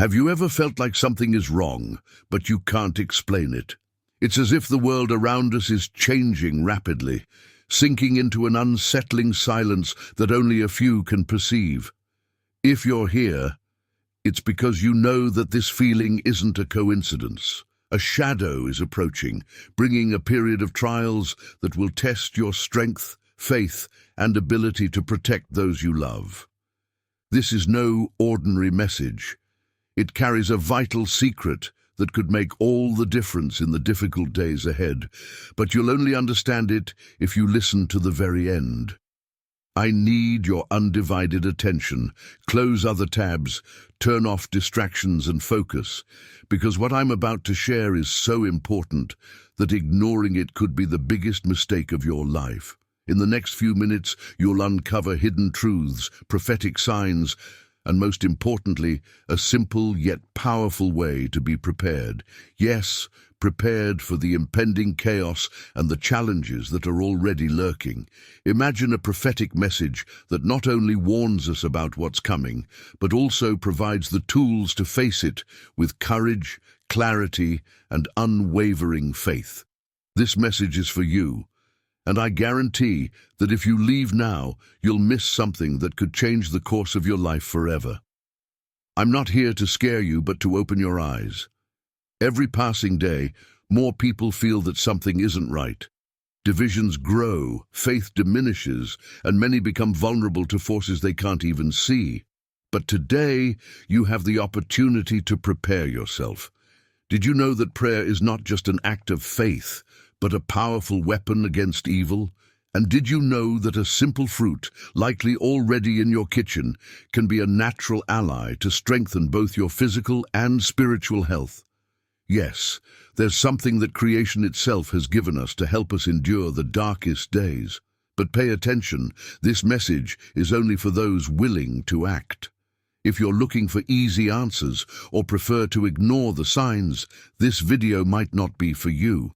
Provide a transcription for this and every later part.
Have you ever felt like something is wrong, but you can't explain it? It's as if the world around us is changing rapidly, sinking into an unsettling silence that only a few can perceive. If you're here, it's because you know that this feeling isn't a coincidence. A shadow is approaching, bringing a period of trials that will test your strength, faith, and ability to protect those you love. This is no ordinary message. It carries a vital secret that could make all the difference in the difficult days ahead, but you'll only understand it if you listen to the very end. I need your undivided attention. Close other tabs, turn off distractions and focus, because what I'm about to share is so important that ignoring it could be the biggest mistake of your life. In the next few minutes, you'll uncover hidden truths, prophetic signs, and most importantly, a simple yet powerful way to be prepared. Yes, prepared for the impending chaos and the challenges that are already lurking. Imagine a prophetic message that not only warns us about what's coming, but also provides the tools to face it with courage, clarity, and unwavering faith. This message is for you, and I guarantee that if you leave now, you'll miss something that could change the course of your life forever. I'm not here to scare you, but to open your eyes. Every passing day, more people feel that something isn't right. Divisions grow, faith diminishes, and many become vulnerable to forces they can't even see. But today, you have the opportunity to prepare yourself. Did you know that prayer is not just an act of faith, but a powerful weapon against evil? And did you know that a simple fruit, likely already in your kitchen, can be a natural ally to strengthen both your physical and spiritual health? Yes, there's something that creation itself has given us to help us endure the darkest days. But pay attention, this message is only for those willing to act. If you're looking for easy answers or prefer to ignore the signs, this video might not be for you.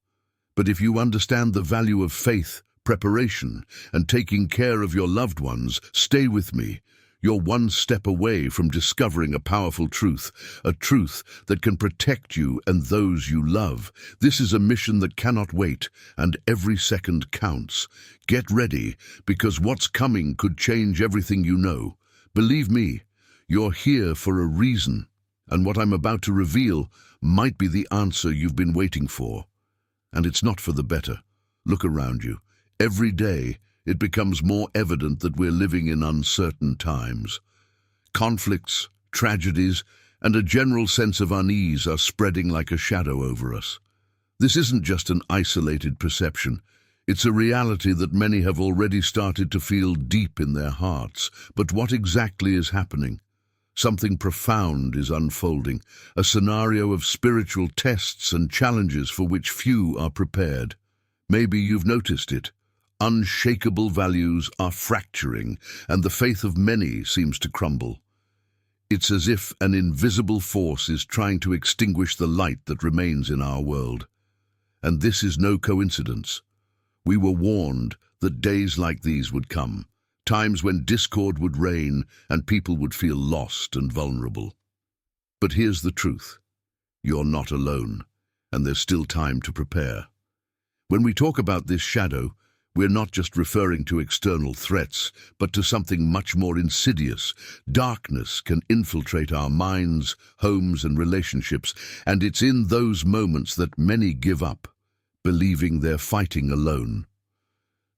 But if you understand the value of faith, preparation, and taking care of your loved ones, stay with me. You're one step away from discovering a powerful truth, a truth that can protect you and those you love. This is a mission that cannot wait, and every second counts. Get ready, because what's coming could change everything you know. Believe me, you're here for a reason, and what I'm about to reveal might be the answer you've been waiting for. And it's not for the better. Look around you. Every day, it becomes more evident that we're living in uncertain times. Conflicts, tragedies, and a general sense of unease are spreading like a shadow over us. This isn't just an isolated perception. It's a reality that many have already started to feel deep in their hearts. But what exactly is happening? Something profound is unfolding, a scenario of spiritual tests and challenges for which few are prepared. Maybe you've noticed it. Unshakable values are fracturing, and the faith of many seems to crumble. It's as if an invisible force is trying to extinguish the light that remains in our world. And this is no coincidence. We were warned that days like these would come. Times when discord would reign and people would feel lost and vulnerable. But here's the truth. You're not alone, and there's still time to prepare. When we talk about this shadow, we're not just referring to external threats, but to something much more insidious. Darkness can infiltrate our minds, homes, and relationships, and it's in those moments that many give up, believing they're fighting alone.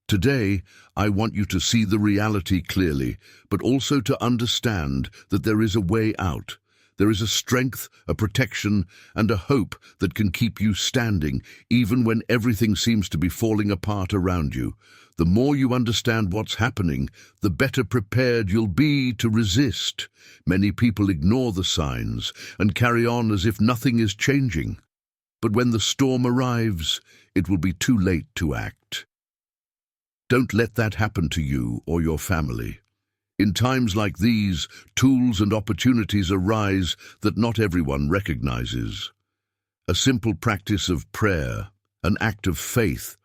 Today, I want you to see the reality clearly, but also to understand that there is a way out. There is a strength, a protection, and a hope that can keep you standing, even when everything seems to be falling apart around you. The more you understand what's happening, the better prepared you'll be to resist. Many people ignore the signs and carry on as if nothing is changing. But when the storm arrives, it will be too late to act. Don't let that happen to you or your family. In times like these, tools and opportunities arise that not everyone recognizes. A simple practice of prayer, an act of faith,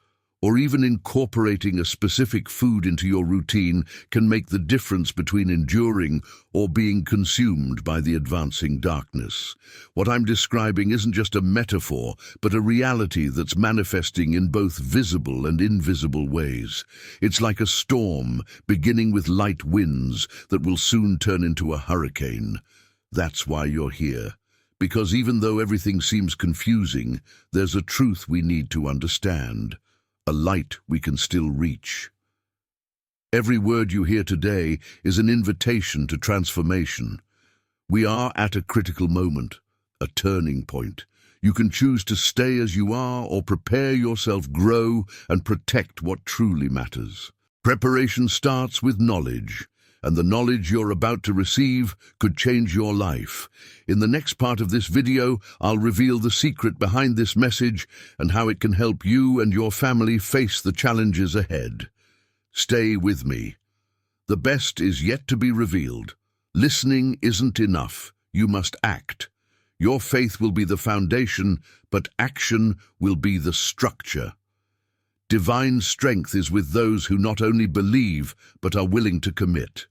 or even incorporating a specific food into your routine can make the difference between enduring or being consumed by the advancing darkness. What I'm describing isn't just a metaphor, but a reality that's manifesting in both visible and invisible ways. It's like a storm, beginning with light winds that will soon turn into a hurricane. That's why you're here. Because even though everything seems confusing, there's a truth we need to understand. A light we can still reach. Every word you hear today is an invitation to transformation. We are at a critical moment, a turning point. You can choose to stay as you are or prepare yourself, grow, and protect what truly matters. Preparation starts with knowledge, and the knowledge you're about to receive could change your life. In the next part of this video, I'll reveal the secret behind this message and how it can help you and your family face the challenges ahead. Stay with me. The best is yet to be revealed. Listening isn't enough. You must act. Your faith will be the foundation, but action will be the structure. Divine strength is with those who not only believe, but are willing to commit.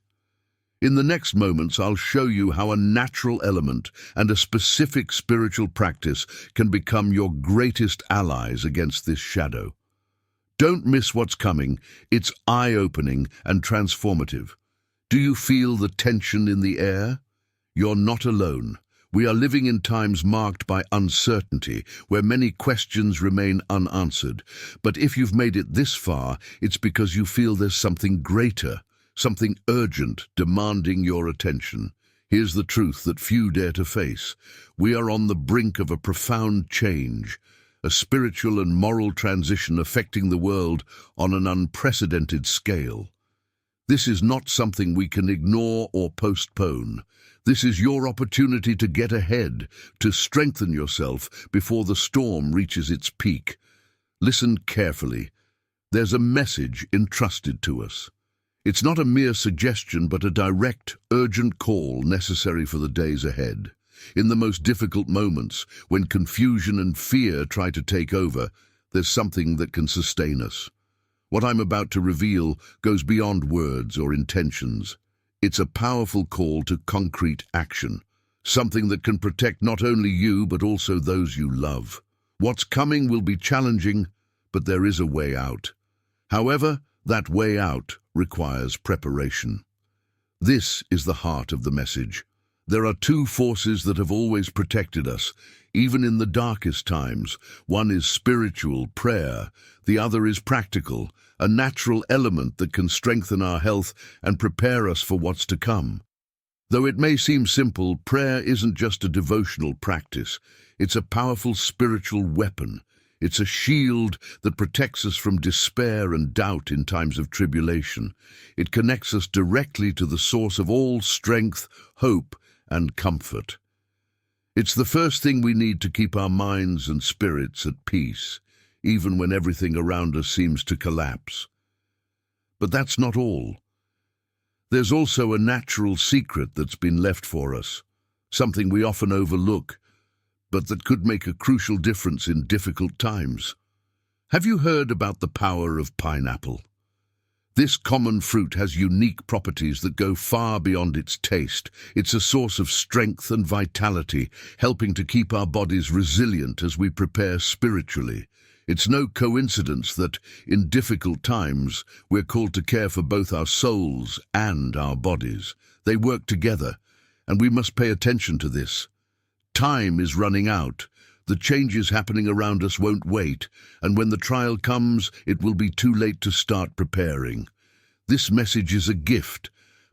In the next moments, I'll show you how a natural element and a specific spiritual practice can become your greatest allies against this shadow. Don't miss what's coming. It's eye-opening and transformative. Do you feel the tension in the air? You're not alone. We are living in times marked by uncertainty, where many questions remain unanswered. But if you've made it this far, it's because you feel there's something greater, something urgent demanding your attention. Here's the truth that few dare to face. We are on the brink of a profound change, a spiritual and moral transition affecting the world on an unprecedented scale. This is not something we can ignore or postpone. This is your opportunity to get ahead, to strengthen yourself before the storm reaches its peak. Listen carefully. There's a message entrusted to us. It's not a mere suggestion, but a direct, urgent call necessary for the days ahead. In the most difficult moments, when confusion and fear try to take over, there's something that can sustain us. What I'm about to reveal goes beyond words or intentions. It's a powerful call to concrete action, something that can protect not only you but also those you love. What's coming will be challenging, but there is a way out. However, that way out requires preparation. This is the heart of the message. There are two forces that have always protected us, even in the darkest times. One is spiritual, prayer. The other is practical, a natural element that can strengthen our health and prepare us for what's to come. Though it may seem simple, prayer isn't just a devotional practice. It's a powerful spiritual weapon. It's a shield that protects us from despair and doubt in times of tribulation. It connects us directly to the source of all strength, hope, and comfort. It's the first thing we need to keep our minds and spirits at peace, even when everything around us seems to collapse. But that's not all. There's also a natural secret that's been left for us, something we often overlook, but that could make a crucial difference in difficult times. Have you heard about the power of pineapple? This common fruit has unique properties that go far beyond its taste. It's a source of strength and vitality, helping to keep our bodies resilient as we prepare spiritually. It's no coincidence that, in difficult times, we're called to care for both our souls and our bodies. They work together, and we must pay attention to this. Time is running out. The changes happening around us won't wait, and when the trial comes, it will be too late to start preparing. This message is a gift,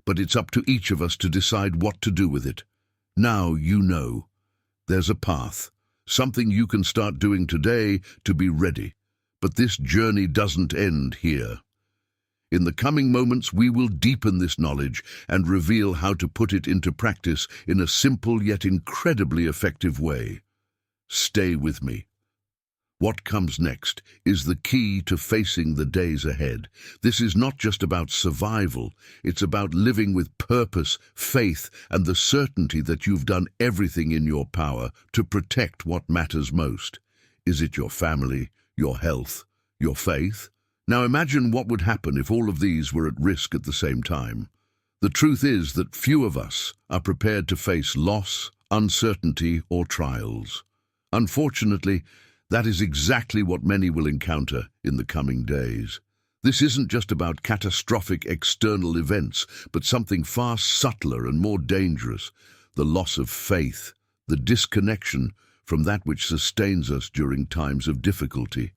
but it's up to each of us to decide what to do with it. Now you know. There's a path, something you can start doing today to be ready. But this journey doesn't end here. In the coming moments, we will deepen this knowledge and reveal how to put it into practice in a simple yet incredibly effective way. Stay with me. What comes next is the key to facing the days ahead. This is not just about survival. It's about living with purpose, faith, and the certainty that you've done everything in your power to protect what matters most. Is it your family, your health, your faith. Now imagine what would happen if all of these were at risk at the same time. The truth is that few of us are prepared to face loss, uncertainty, or trials. Unfortunately, that is exactly what many will encounter in the coming days. This isn't just about catastrophic external events, but something far subtler and more dangerous: the loss of faith, the disconnection from that which sustains us during times of difficulty.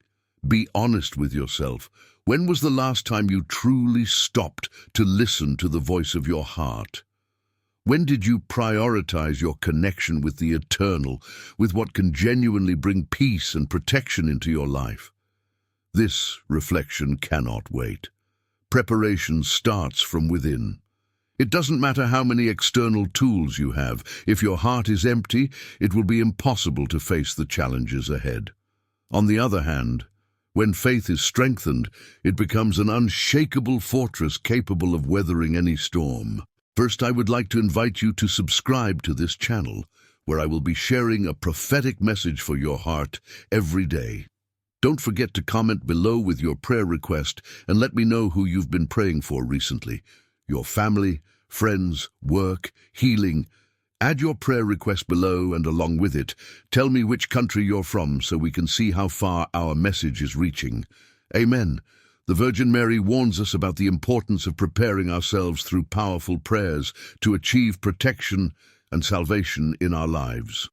Be honest with yourself. When was the last time you truly stopped to listen to the voice of your heart? When did you prioritize your connection with the eternal, with what can genuinely bring peace and protection into your life? This reflection cannot wait. Preparation starts from within. It doesn't matter how many external tools you have. If your heart is empty, it will be impossible to face the challenges ahead. On the other hand, when faith is strengthened, it becomes an unshakable fortress capable of weathering any storm. First, I would like to invite you to subscribe to this channel, where I will be sharing a prophetic message for your heart every day. Don't forget to comment below with your prayer request and let me know who you've been praying for recently. Your family, friends, work, healing. Add your prayer request below, and along with it, tell me which country you're from so we can see how far our message is reaching. Amen. The Virgin Mary warns us about the importance of preparing ourselves through powerful prayers to achieve protection and salvation in our lives.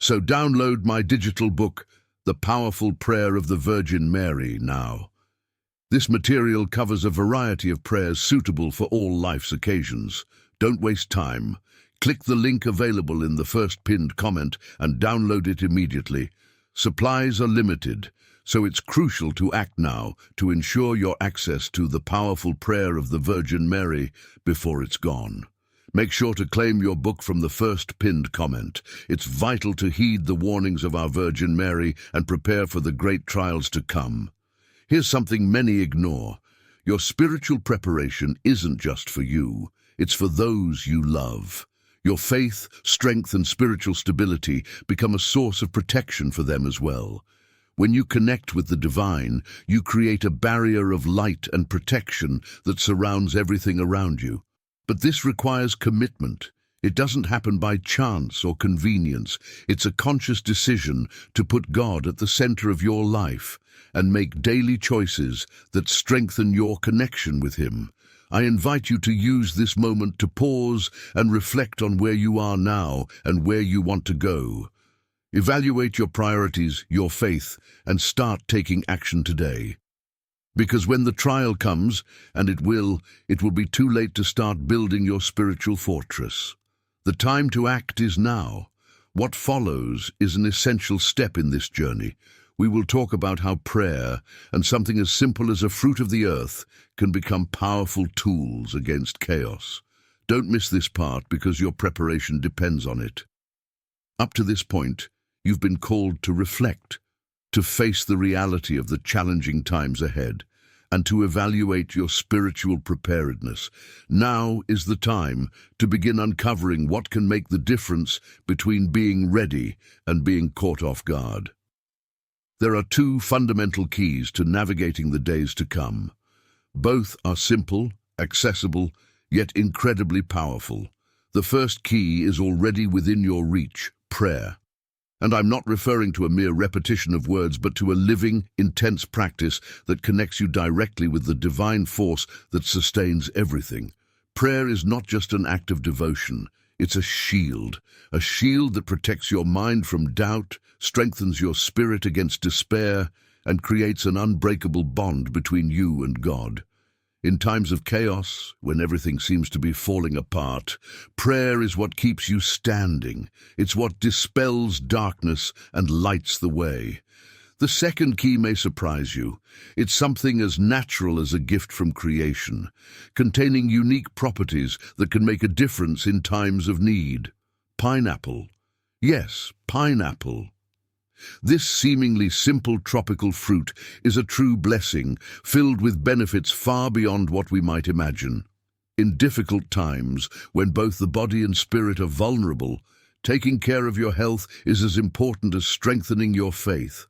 So download my digital book, The Powerful Prayer of the Virgin Mary, now. This material covers a variety of prayers suitable for all life's occasions. Don't waste time. Click the link available in the first pinned comment and download it immediately. Supplies are limited, so it's crucial to act now to ensure your access to the powerful prayer of the Virgin Mary before it's gone. Make sure to claim your book from the first pinned comment. It's vital to heed the warnings of our Virgin Mary and prepare for the great trials to come. Here's something many ignore. Your spiritual preparation isn't just for you, it's for those you love. Your faith, strength, and spiritual stability become a source of protection for them as well. When you connect with the divine, you create a barrier of light and protection that surrounds everything around you. But this requires commitment. It doesn't happen by chance or convenience. It's a conscious decision to put God at the center of your life and make daily choices that strengthen your connection with Him. I invite you to use this moment to pause and reflect on where you are now and where you want to go. Evaluate your priorities, your faith, and start taking action today. Because when the trial comes, and it will be too late to start building your spiritual fortress. The time to act is now. What follows is an essential step in this journey. We will talk about how prayer and something as simple as a fruit of the earth can become powerful tools against chaos. Don't miss this part because your preparation depends on it. Up to this point, you've been called to reflect, to face the reality of the challenging times ahead, and to evaluate your spiritual preparedness. Now is the time to begin uncovering what can make the difference between being ready and being caught off guard. There are two fundamental keys to navigating the days to come. Both are simple, accessible, yet incredibly powerful. The first key is already within your reach: prayer. And I'm not referring to a mere repetition of words, but to a living, intense practice that connects you directly with the divine force that sustains everything. Prayer is not just an act of devotion. It's a shield that protects your mind from doubt, strengthens your spirit against despair, and creates an unbreakable bond between you and God. In times of chaos, when everything seems to be falling apart, prayer is what keeps you standing. It's what dispels darkness and lights the way. The second key may surprise you. It's something as natural as a gift from creation, containing unique properties that can make a difference in times of need. Pineapple. Yes, pineapple. This seemingly simple tropical fruit is a true blessing, filled with benefits far beyond what we might imagine. In difficult times, when both the body and spirit are vulnerable, taking care of your health is as important as strengthening your faith.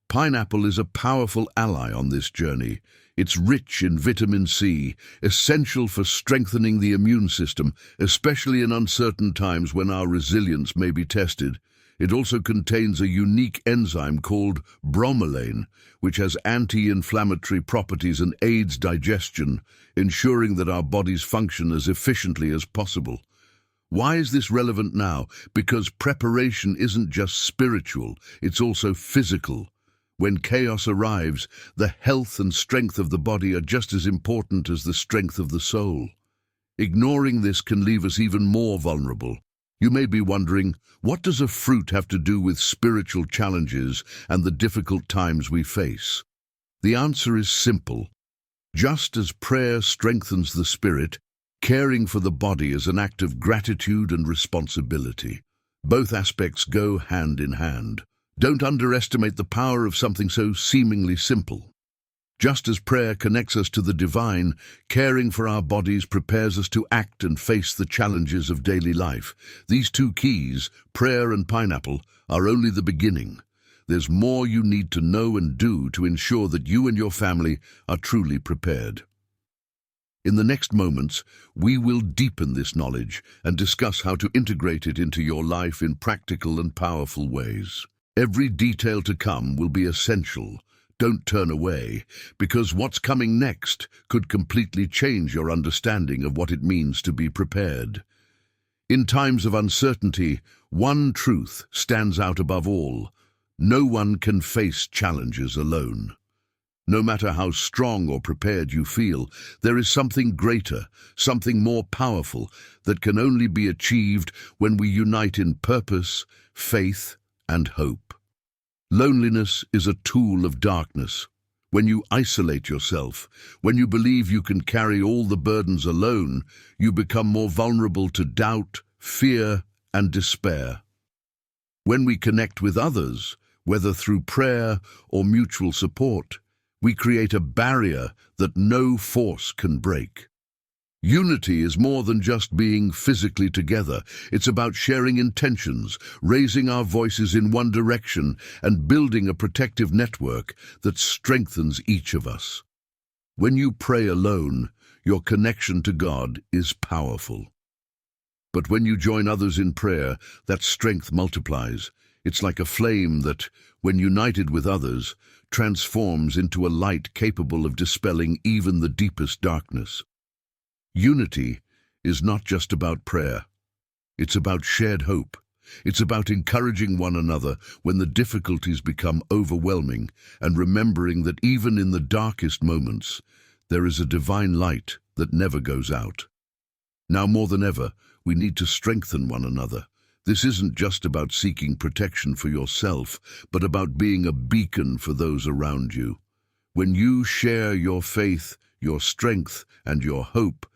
Pineapple is a powerful ally on this journey. It's rich in vitamin C, essential for strengthening the immune system, especially in uncertain times when our resilience may be tested. It also contains a unique enzyme called bromelain, which has anti-inflammatory properties and aids digestion, ensuring that our bodies function as efficiently as possible. Why is this relevant now? Because preparation isn't just spiritual, it's also physical. When chaos arrives, the health and strength of the body are just as important as the strength of the soul. Ignoring this can leave us even more vulnerable. You may be wondering, what does a fruit have to do with spiritual challenges and the difficult times we face? The answer is simple. Just as prayer strengthens the spirit, caring for the body is an act of gratitude and responsibility. Both aspects go hand in hand. Don't underestimate the power of something so seemingly simple. Just as prayer connects us to the divine, caring for our bodies prepares us to act and face the challenges of daily life. These two keys, prayer and pineapple, are only the beginning. There's more you need to know and do to ensure that you and your family are truly prepared. In the next moments, we will deepen this knowledge and discuss how to integrate it into your life in practical and powerful ways. Every detail to come will be essential. Don't turn away, because what's coming next could completely change your understanding of what it means to be prepared. In times of uncertainty, one truth stands out above all. No one can face challenges alone. No matter how strong or prepared you feel, there is something greater, something more powerful, that can only be achieved when we unite in purpose, faith, and hope. Loneliness is a tool of darkness. When you isolate yourself, when you believe you can carry all the burdens alone, you become more vulnerable to doubt, fear, and despair. When we connect with others, whether through prayer or mutual support, we create a barrier that no force can break. Unity is more than just being physically together. It's about sharing intentions, raising our voices in one direction, and building a protective network that strengthens each of us. When you pray alone, your connection to God is powerful. But when you join others in prayer, that strength multiplies. It's like a flame that, when united with others, transforms into a light capable of dispelling even the deepest darkness. Unity is not just about prayer. It's about shared hope. It's about encouraging one another when the difficulties become overwhelming and remembering that even in the darkest moments, there is a divine light that never goes out. Now more than ever, we need to strengthen one another. This isn't just about seeking protection for yourself, but about being a beacon for those around you. When you share your faith, your strength, and your hope,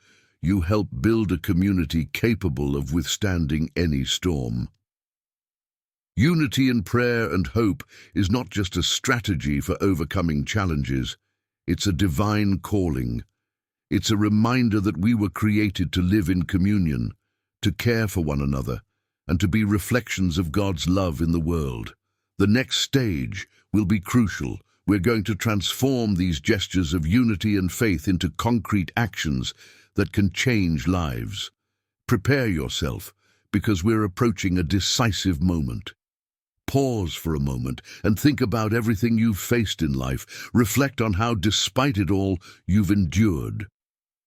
you help build a community capable of withstanding any storm. Unity in prayer and hope is not just a strategy for overcoming challenges, it's a divine calling. It's a reminder that we were created to live in communion, to care for one another, and to be reflections of God's love in the world. The next stage will be crucial. We're going to transform these gestures of unity and faith into concrete actions that can change lives. Prepare yourself, because we're approaching a decisive moment. Pause for a moment and think about everything you've faced in life. Reflect on how, despite it all, you've endured.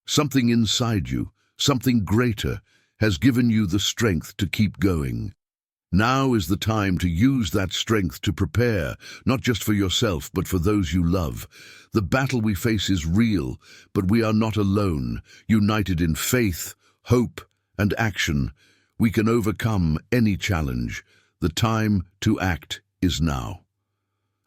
Something inside you, something greater, has given you the strength to keep going. Now is the time to use that strength to prepare, not just for yourself, but for those you love. The battle we face is real, but we are not alone. United in faith, hope, and action, we can overcome any challenge. The time to act is now.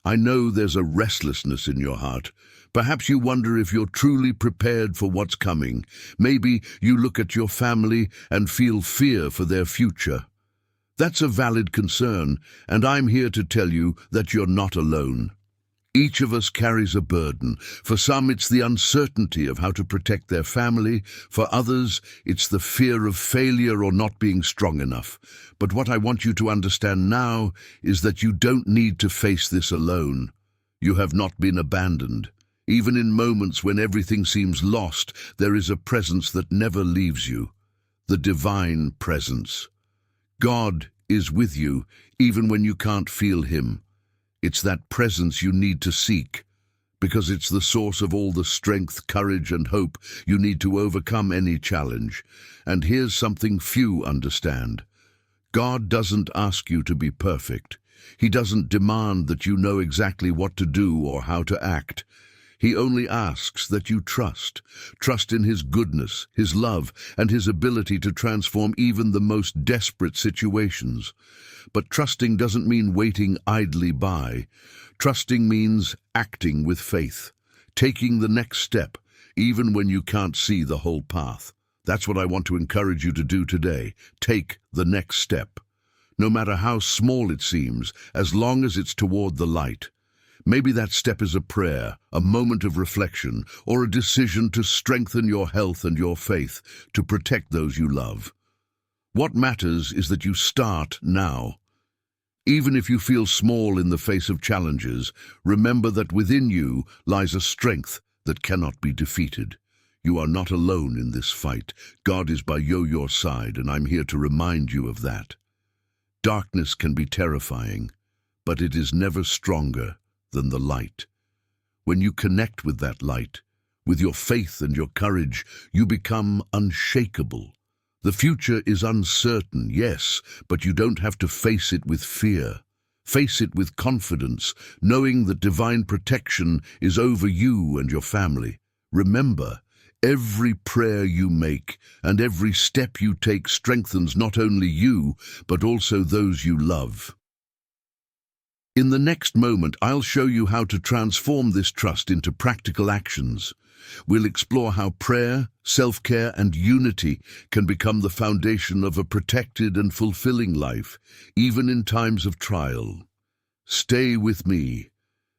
I know there's a restlessness in your heart. Perhaps you wonder if you're truly prepared for what's coming. Maybe you look at your family and feel fear for their future. That's a valid concern, and I'm here to tell you that you're not alone. Each of us carries a burden. For some, it's the uncertainty of how to protect their family. For others, it's the fear of failure or not being strong enough. But what I want you to understand now is that you don't need to face this alone. You have not been abandoned. Even in moments when everything seems lost, there is a presence that never leaves you. The divine presence. God is with you, even when you can't feel him. It's that presence you need to seek, because it's the source of all the strength, courage, and hope you need to overcome any challenge. And here's something few understand. God doesn't ask you to be perfect. He doesn't demand that you know exactly what to do or how to act. He only asks that you trust. Trust in his goodness, his love, and his ability to transform even the most desperate situations. But trusting doesn't mean waiting idly by. Trusting means acting with faith, taking the next step, even when you can't see the whole path. That's what I want to encourage you to do today. Take the next step. No matter how small it seems, as long as it's toward the light. Maybe that step is a prayer, a moment of reflection, or a decision to strengthen your health and your faith, to protect those you love. What matters is that you start now. Even if you feel small in the face of challenges, remember that within you lies a strength that cannot be defeated. You are not alone in this fight. God is by your side, and I'm here to remind you of that. Darkness can be terrifying, but it is never stronger than the light. When you connect with that light, with your faith and your courage, you become unshakable. The future is uncertain, yes, but you don't have to face it with fear. Face it with confidence, knowing that divine protection is over you and your family. Remember, every prayer you make and every step you take strengthens not only you, but also those you love. In the next moment, I'll show you how to transform this trust into practical actions. We'll explore how prayer, self-care, and unity can become the foundation of a protected and fulfilling life, even in times of trial. Stay with me,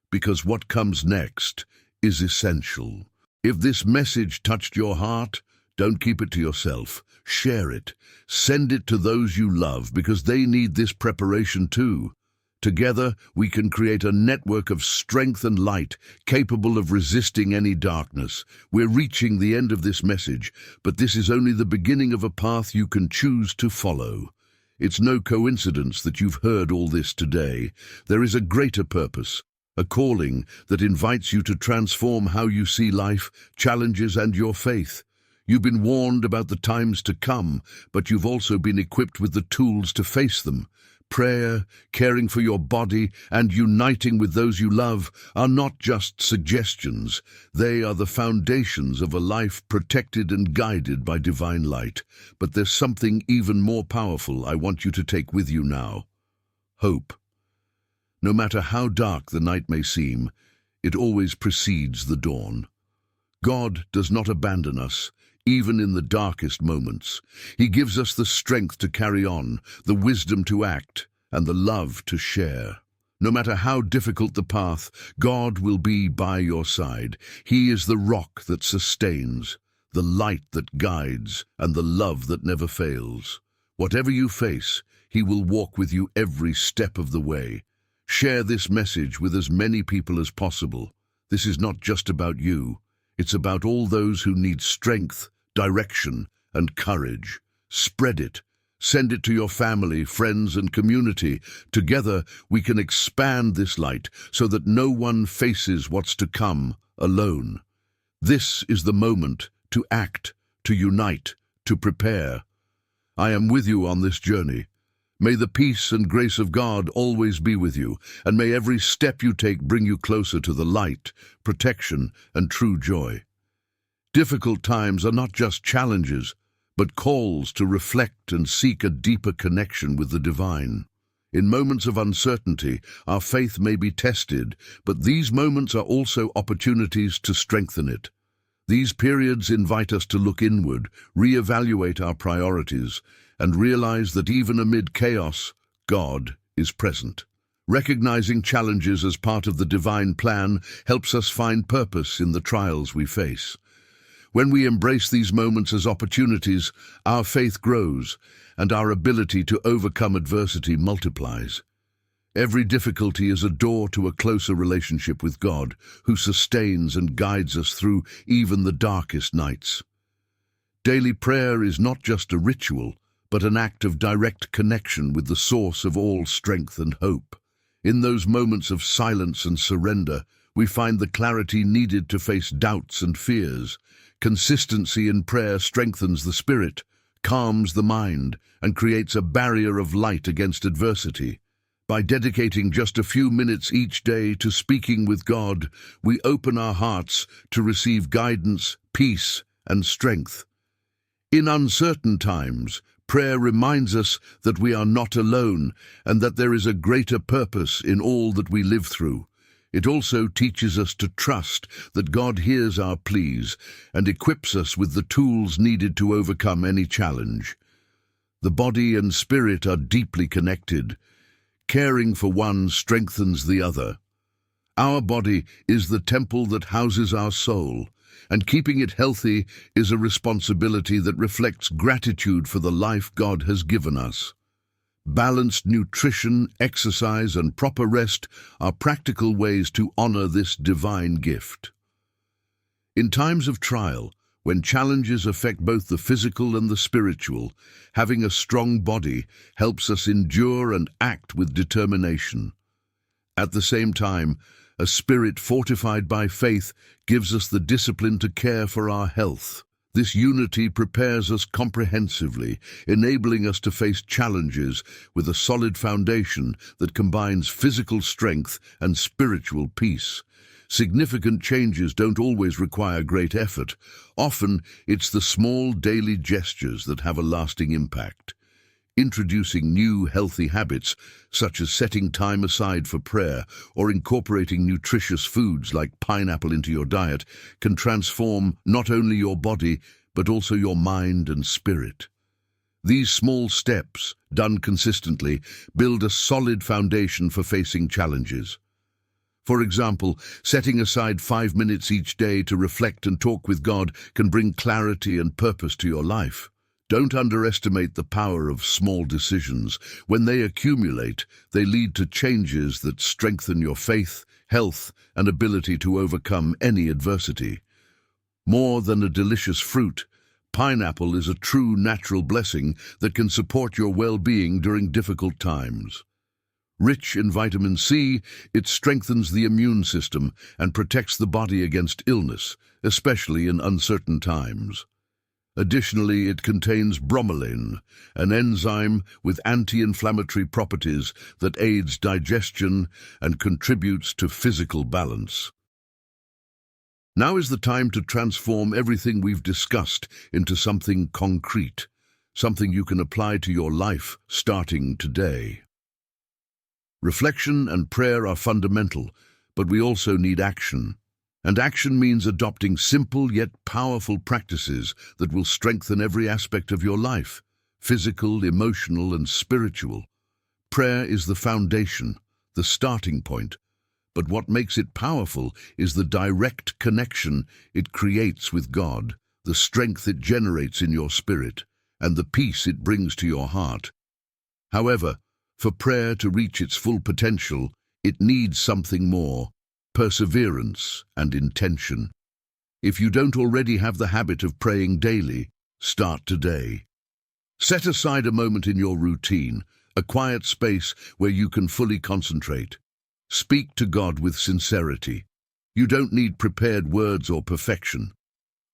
because what comes next is essential. If this message touched your heart, don't keep it to yourself. Share it. Send it to those you love, because they need this preparation too. Together, we can create a network of strength and light, capable of resisting any darkness. We're reaching the end of this message, but this is only the beginning of a path you can choose to follow. It's no coincidence that you've heard all this today. There is a greater purpose, a calling that invites you to transform how you see life, challenges, and your faith. You've been warned about the times to come, but you've also been equipped with the tools to face them. Prayer, caring for your body, and uniting with those you love are not just suggestions. They are the foundations of a life protected and guided by divine light. But there's something even more powerful I want you to take with you now. Hope. No matter how dark the night may seem, it always precedes the dawn. God does not abandon us, even in the darkest moments. He gives us the strength to carry on, the wisdom to act, and the love to share. No matter how difficult the path, God will be by your side. He is the rock that sustains, the light that guides, and the love that never fails. Whatever you face, He will walk with you every step of the way. Share this message with as many people as possible. This is not just about you. It's about all those who need strength, direction, and courage. Spread it. Send it to your family, friends, and community. Together, we can expand this light so that no one faces what's to come alone. This is the moment to act, to unite, to prepare. I am with you on this journey. May the peace and grace of God always be with you, and may every step you take bring you closer to the light, protection, and true joy. Difficult times are not just challenges, but calls to reflect and seek a deeper connection with the divine. In moments of uncertainty, our faith may be tested, but these moments are also opportunities to strengthen it. These periods invite us to look inward, reevaluate our priorities, and realize that even amid chaos, God is present. Recognizing challenges as part of the divine plan helps us find purpose in the trials we face. When we embrace these moments as opportunities, our faith grows, and our ability to overcome adversity multiplies. Every difficulty is a door to a closer relationship with God, who sustains and guides us through even the darkest nights. Daily prayer is not just a ritual, but an act of direct connection with the source of all strength and hope. In those moments of silence and surrender, we find the clarity needed to face doubts and fears. Consistency in prayer strengthens the spirit, calms the mind, and creates a barrier of light against adversity. By dedicating just a few minutes each day to speaking with God, we open our hearts to receive guidance, peace, and strength. In uncertain times, prayer reminds us that we are not alone and that there is a greater purpose in all that we live through. It also teaches us to trust that God hears our pleas and equips us with the tools needed to overcome any challenge. The body and spirit are deeply connected. Caring for one strengthens the other. Our body is the temple that houses our soul, and keeping it healthy is a responsibility that reflects gratitude for the life God has given us. Balanced nutrition, exercise, and proper rest are practical ways to honor this divine gift. In times of trial, when challenges affect both the physical and the spiritual, having a strong body helps us endure and act with determination. At the same time, a spirit fortified by faith gives us the discipline to care for our health. This unity prepares us comprehensively, enabling us to face challenges with a solid foundation that combines physical strength and spiritual peace. Significant changes don't always require great effort. Often, it's the small daily gestures that have a lasting impact. Introducing new healthy habits, such as setting time aside for prayer or incorporating nutritious foods like pineapple into your diet, can transform not only your body, but also your mind and spirit. These small steps, done consistently, build a solid foundation for facing challenges. For example, setting aside 5 minutes each day to reflect and talk with God can bring clarity and purpose to your life. Don't underestimate the power of small decisions. When they accumulate, they lead to changes that strengthen your faith, health, and ability to overcome any adversity. More than a delicious fruit, pineapple is a true natural blessing that can support your well-being during difficult times. Rich in vitamin C, it strengthens the immune system and protects the body against illness, especially in uncertain times. Additionally, it contains bromelain, an enzyme with anti-inflammatory properties that aids digestion and contributes to physical balance. Now is the time to transform everything we've discussed into something concrete, something you can apply to your life starting today. Reflection and prayer are fundamental, but we also need action. And action means adopting simple yet powerful practices that will strengthen every aspect of your life, physical, emotional, and spiritual. Prayer is the foundation, the starting point. But what makes it powerful is the direct connection it creates with God, the strength it generates in your spirit, and the peace it brings to your heart. However, for prayer to reach its full potential, it needs something more: perseverance and intention. If you don't already have the habit of praying daily, start today. Set aside a moment in your routine, a quiet space where you can fully concentrate. Speak to God with sincerity. You don't need prepared words or perfection.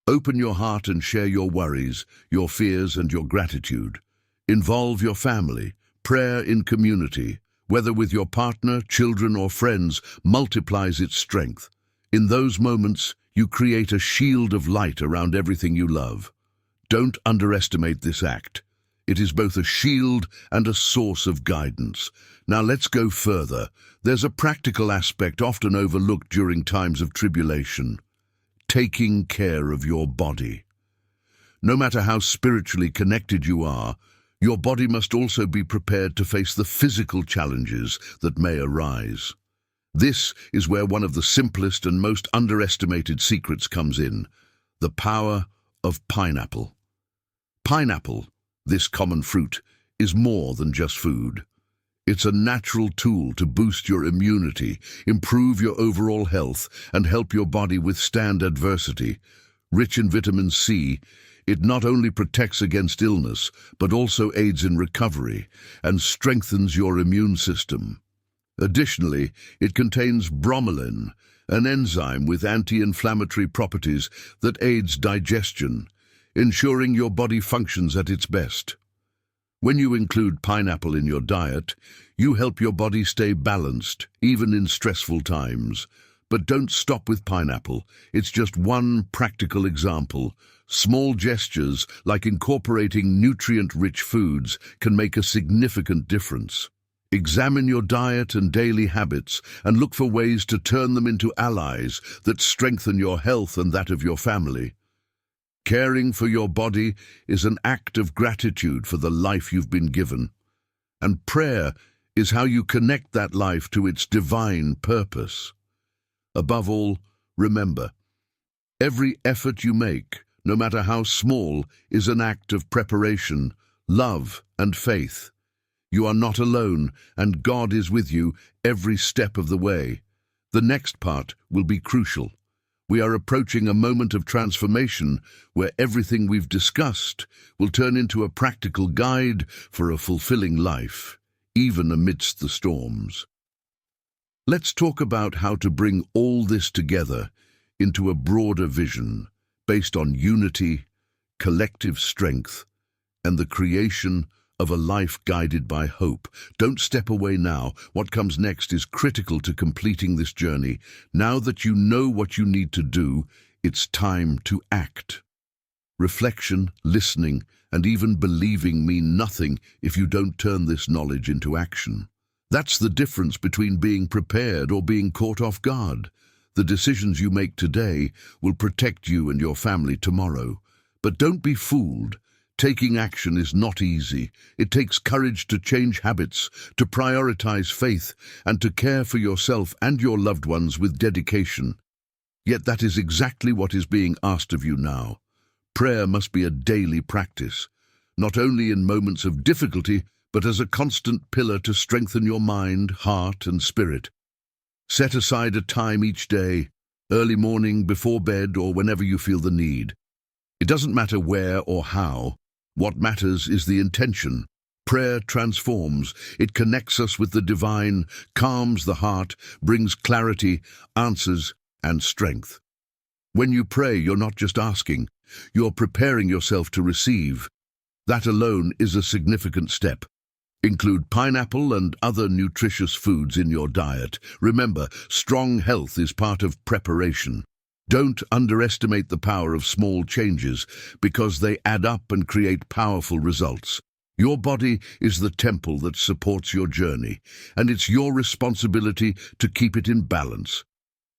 Open your heart and share your worries, your fears, and your gratitude. Involve your family. Prayer in community, whether with your partner, children, or friends, multiplies its strength. In those moments, you create a shield of light around everything you love. Don't underestimate this act. It is both a shield and a source of guidance. Now let's go further. There's a practical aspect often overlooked during times of tribulation: taking care of your body. No matter how spiritually connected you are, your body must also be prepared to face the physical challenges that may arise. This is where one of the simplest and most underestimated secrets comes in: the power of pineapple. Pineapple, this common fruit, is more than just food. It's a natural tool to boost your immunity, improve your overall health, and help your body withstand adversity. Rich in vitamin C, it not only protects against illness, but also aids in recovery and strengthens your immune system. Additionally, it contains bromelain, an enzyme with anti-inflammatory properties that aids digestion, ensuring your body functions at its best. When you include pineapple in your diet, you help your body stay balanced, even in stressful times. But don't stop with pineapple. It's just one practical example. Small gestures, like incorporating nutrient-rich foods, can make a significant difference. Examine your diet and daily habits and look for ways to turn them into allies that strengthen your health and that of your family. Caring for your body is an act of gratitude for the life you've been given, and prayer is how you connect that life to its divine purpose. Above all, remember, every effort you make, no matter how small, is an act of preparation, love, and faith. You are not alone, and God is with you every step of the way. The next part will be crucial. We are approaching a moment of transformation where everything we've discussed will turn into a practical guide for a fulfilling life, even amidst the storms. Let's talk about how to bring all this together into a broader vision based on unity, collective strength, and the creation of a life guided by hope. Don't step away now. What comes next is critical to completing this journey. Now that you know what you need to do, it's time to act. Reflection, listening, and even believing mean nothing if you don't turn this knowledge into action. That's the difference between being prepared or being caught off guard. The decisions you make today will protect you and your family tomorrow. But don't be fooled. Taking action is not easy. It takes courage to change habits, to prioritize faith, and to care for yourself and your loved ones with dedication. Yet that is exactly what is being asked of you now. Prayer must be a daily practice, not only in moments of difficulty, but as a constant pillar to strengthen your mind, heart, and spirit. Set aside a time each day, early morning, before bed, or whenever you feel the need. It doesn't matter where or how. What matters is the intention. Prayer transforms. It connects us with the divine, calms the heart, brings clarity, answers, and strength. When you pray, you're not just asking, you're preparing yourself to receive. That alone is a significant step. Include pineapple and other nutritious foods in your diet. Remember, strong health is part of preparation. Don't underestimate the power of small changes, because they add up and create powerful results. Your body is the temple that supports your journey, and it's your responsibility to keep it in balance.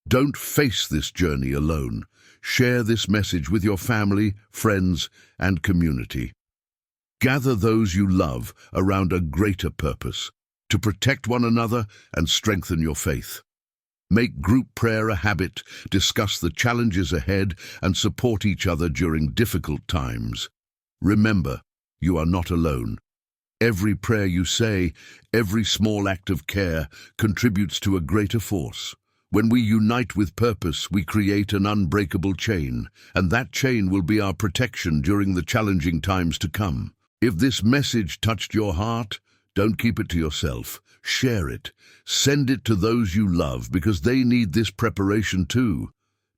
Don't face this journey alone. Share this message with your family, friends, and community. Gather those you love around a greater purpose, to protect one another and strengthen your faith. Make group prayer a habit, discuss the challenges ahead, and support each other during difficult times. Remember, you are not alone. Every prayer you say, every small act of care, contributes to a greater force. When we unite with purpose, we create an unbreakable chain, and that chain will be our protection during the challenging times to come. If this message touched your heart, don't keep it to yourself. Share it. Send it to those you love, because they need this preparation too.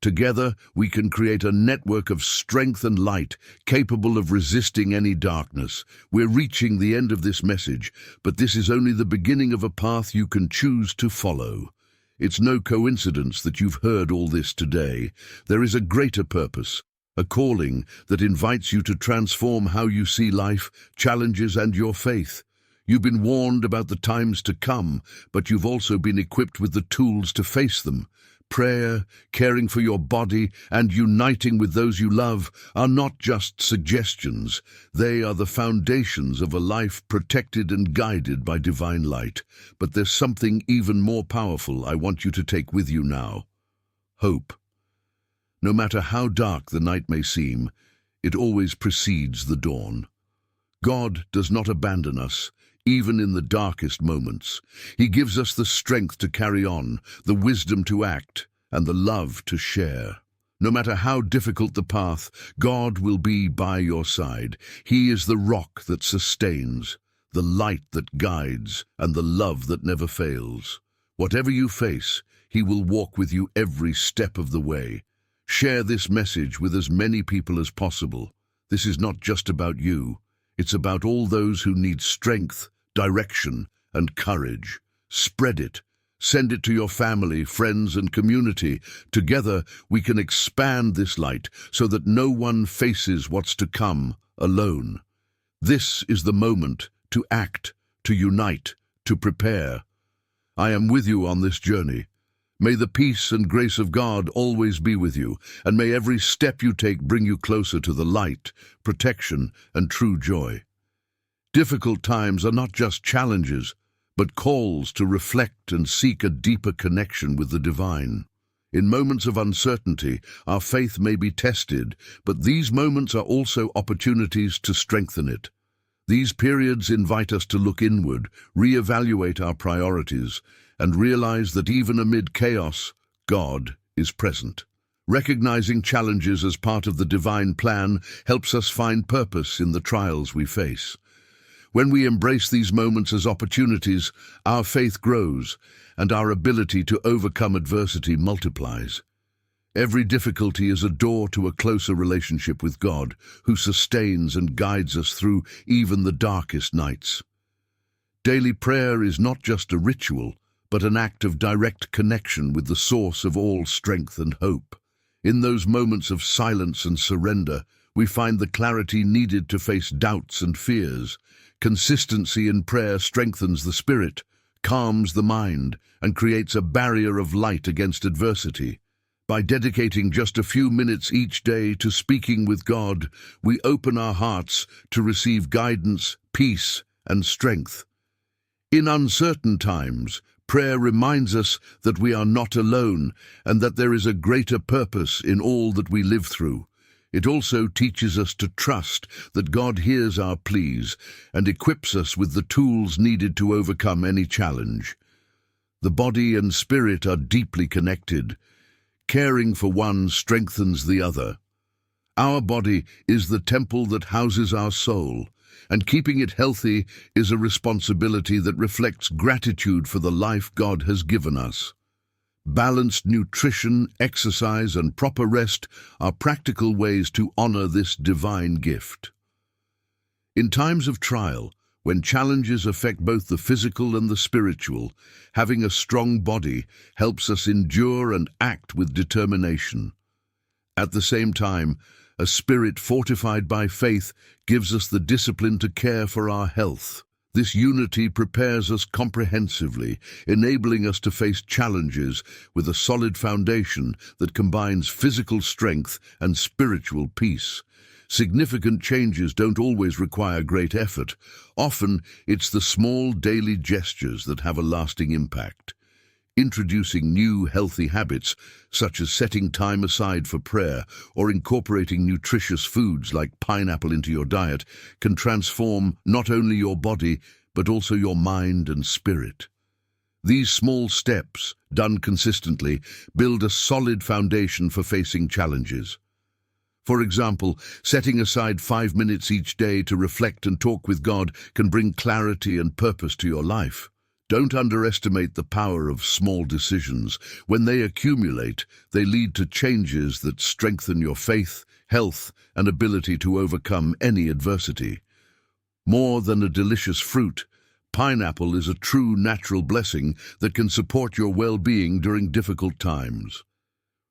Together, we can create a network of strength and light, capable of resisting any darkness. We're reaching the end of this message, but this is only the beginning of a path you can choose to follow. It's no coincidence that you've heard all this today. There is a greater purpose, a calling that invites you to transform how you see life, challenges, and your faith. You've been warned about the times to come, but you've also been equipped with the tools to face them. Prayer, caring for your body, and uniting with those you love are not just suggestions. They are the foundations of a life protected and guided by divine light. But there's something even more powerful I want you to take with you now. Hope. No matter how dark the night may seem, it always precedes the dawn. God does not abandon us, even in the darkest moments. He gives us the strength to carry on, the wisdom to act, and the love to share. No matter how difficult the path, God will be by your side. He is the rock that sustains, the light that guides, and the love that never fails. Whatever you face, He will walk with you every step of the way. Share this message with as many people as possible. This is not just about you. It's about all those who need strength, direction, and courage. Spread it. Send it to your family, friends, and community. Together, we can expand this light so that no one faces what's to come alone. This is the moment to act, to unite, to prepare. I am with you on this journey. May the peace and grace of God always be with you, and may every step you take bring you closer to the light, protection, and true joy. Difficult times are not just challenges, but calls to reflect and seek a deeper connection with the divine. In moments of uncertainty, our faith may be tested, but these moments are also opportunities to strengthen it. These periods invite us to look inward, reevaluate our priorities, and realize that even amid chaos, God is present. Recognizing challenges as part of the divine plan helps us find purpose in the trials we face. When we embrace these moments as opportunities, our faith grows, and our ability to overcome adversity multiplies. Every difficulty is a door to a closer relationship with God, who sustains and guides us through even the darkest nights. Daily prayer is not just a ritual, but an act of direct connection with the source of all strength and hope. In those moments of silence and surrender, we find the clarity needed to face doubts and fears. Consistency in prayer strengthens the spirit, calms the mind, and creates a barrier of light against adversity. By dedicating just a few minutes each day to speaking with God, we open our hearts to receive guidance, peace, and strength. In uncertain times, prayer reminds us that we are not alone and that there is a greater purpose in all that we live through. It also teaches us to trust that God hears our pleas and equips us with the tools needed to overcome any challenge. The body and spirit are deeply connected. Caring for one strengthens the other. Our body is the temple that houses our soul, and keeping it healthy is a responsibility that reflects gratitude for the life God has given us. Balanced nutrition, exercise, and proper rest are practical ways to honor this divine gift. In times of trial, when challenges affect both the physical and the spiritual, having a strong body helps us endure and act with determination. At the same time, a spirit fortified by faith gives us the discipline to care for our health. This unity prepares us comprehensively, enabling us to face challenges with a solid foundation that combines physical strength and spiritual peace. Significant changes don't always require great effort. Often, it's the small daily gestures that have a lasting impact. Introducing new healthy habits, such as setting time aside for prayer or incorporating nutritious foods like pineapple into your diet, can transform not only your body, but also your mind and spirit. These small steps, done consistently, build a solid foundation for facing challenges. For example, setting aside 5 minutes each day to reflect and talk with God can bring clarity and purpose to your life. Don't underestimate the power of small decisions. When they accumulate, they lead to changes that strengthen your faith, health, and ability to overcome any adversity. More than a delicious fruit, pineapple is a true natural blessing that can support your well-being during difficult times.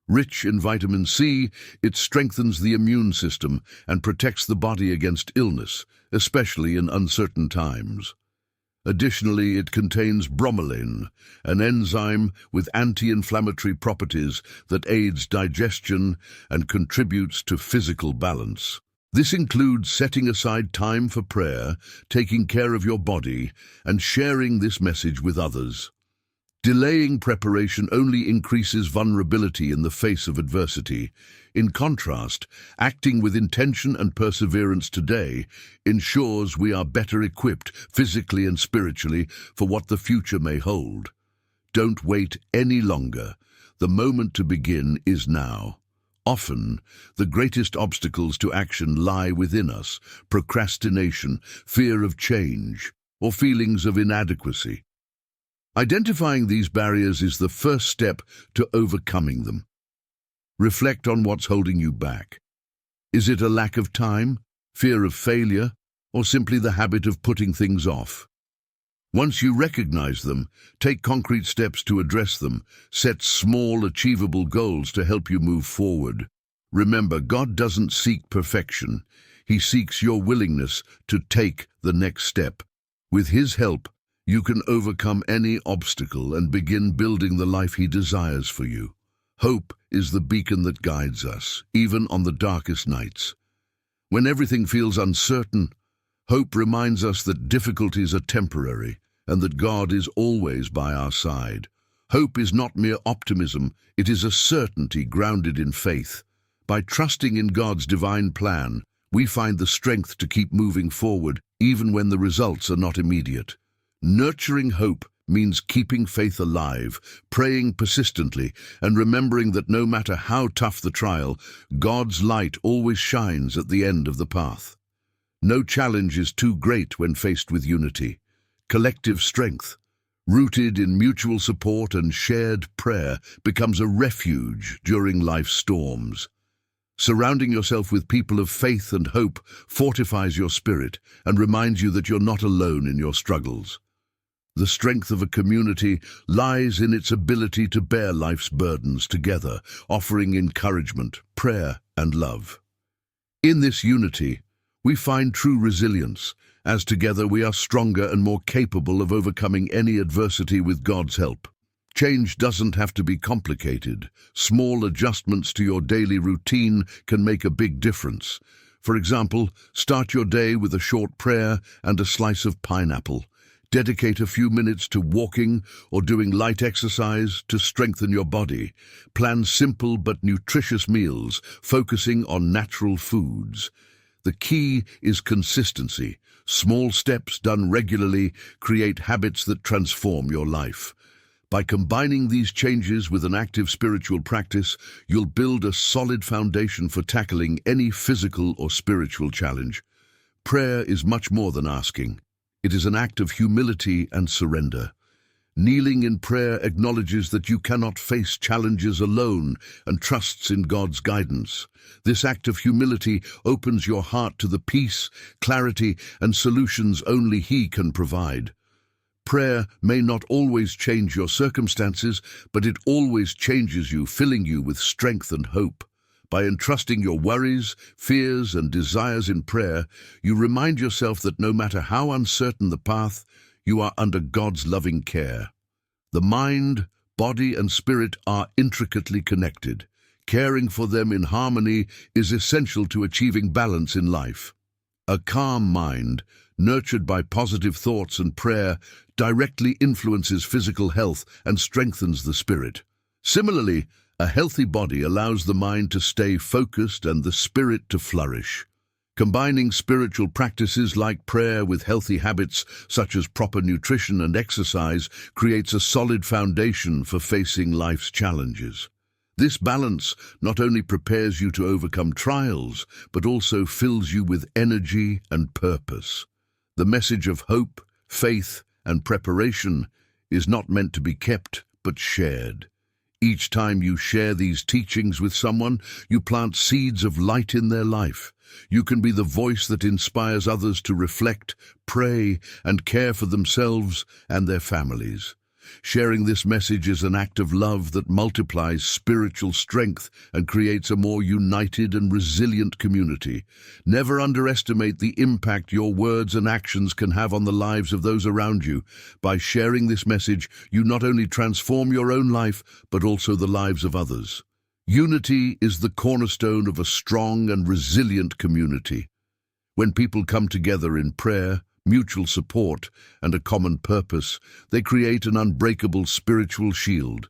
Rich in vitamin C, it strengthens the immune system and protects the body against illness, especially in uncertain times. Additionally, it contains bromelain, an enzyme with anti-inflammatory properties that aids digestion and contributes to physical balance. This includes setting aside time for prayer, taking care of your body, and sharing this message with others. Delaying preparation only increases vulnerability in the face of adversity. In contrast, acting with intention and perseverance today ensures we are better equipped physically and spiritually for what the future may hold. Don't wait any longer. The moment to begin is now. Often, the greatest obstacles to action lie within us: procrastination, fear of change, or feelings of inadequacy. Identifying these barriers is the first step to overcoming them. Reflect on what's holding you back. Is it a lack of time, fear of failure, or simply the habit of putting things off? Once you recognize them, take concrete steps to address them. Set small, achievable goals to help you move forward. Remember, God doesn't seek perfection. He seeks your willingness to take the next step. With His help, you can overcome any obstacle and begin building the life He desires for you. Hope is the beacon that guides us, even on the darkest nights. When everything feels uncertain, hope reminds us that difficulties are temporary and that God is always by our side. Hope is not mere optimism, it is a certainty grounded in faith. By trusting in God's divine plan, we find the strength to keep moving forward, even when the results are not immediate. Nurturing hope means keeping faith alive, praying persistently, and remembering that no matter how tough the trial, God's light always shines at the end of the path. No challenge is too great when faced with unity. Collective strength, rooted in mutual support and shared prayer, becomes a refuge during life's storms. Surrounding yourself with people of faith and hope fortifies your spirit and reminds you that you're not alone in your struggles. The strength of a community lies in its ability to bear life's burdens together, offering encouragement, prayer, and love. In this unity, we find true resilience, as together we are stronger and more capable of overcoming any adversity with God's help. Change doesn't have to be complicated. Small adjustments to your daily routine can make a big difference. For example, start your day with a short prayer and a slice of pineapple. Dedicate a few minutes to walking or doing light exercise to strengthen your body. Plan simple but nutritious meals, focusing on natural foods. The key is consistency. Small steps done regularly create habits that transform your life. By combining these changes with an active spiritual practice, you'll build a solid foundation for tackling any physical or spiritual challenge. Prayer is much more than asking. It is an act of humility and surrender. Kneeling in prayer acknowledges that you cannot face challenges alone and trusts in God's guidance. This act of humility opens your heart to the peace, clarity, and solutions only He can provide. Prayer may not always change your circumstances, but it always changes you, filling you with strength and hope. By entrusting your worries, fears, and desires in prayer, you remind yourself that no matter how uncertain the path, you are under God's loving care. The mind, body, and spirit are intricately connected. Caring for them in harmony is essential to achieving balance in life. A calm mind, nurtured by positive thoughts and prayer, directly influences physical health and strengthens the spirit. Similarly, a healthy body allows the mind to stay focused and the spirit to flourish. Combining spiritual practices like prayer with healthy habits such as proper nutrition and exercise creates a solid foundation for facing life's challenges. This balance not only prepares you to overcome trials, but also fills you with energy and purpose. The message of hope, faith, and preparation is not meant to be kept, but shared. Each time you share these teachings with someone, you plant seeds of light in their life. You can be the voice that inspires others to reflect, pray, and care for themselves and their families. Sharing this message is an act of love that multiplies spiritual strength and creates a more united and resilient community. Never underestimate the impact your words and actions can have on the lives of those around you. By sharing this message, you not only transform your own life, but also the lives of others. Unity is the cornerstone of a strong and resilient community. When people come together in prayer, mutual support, and a common purpose, they create an unbreakable spiritual shield.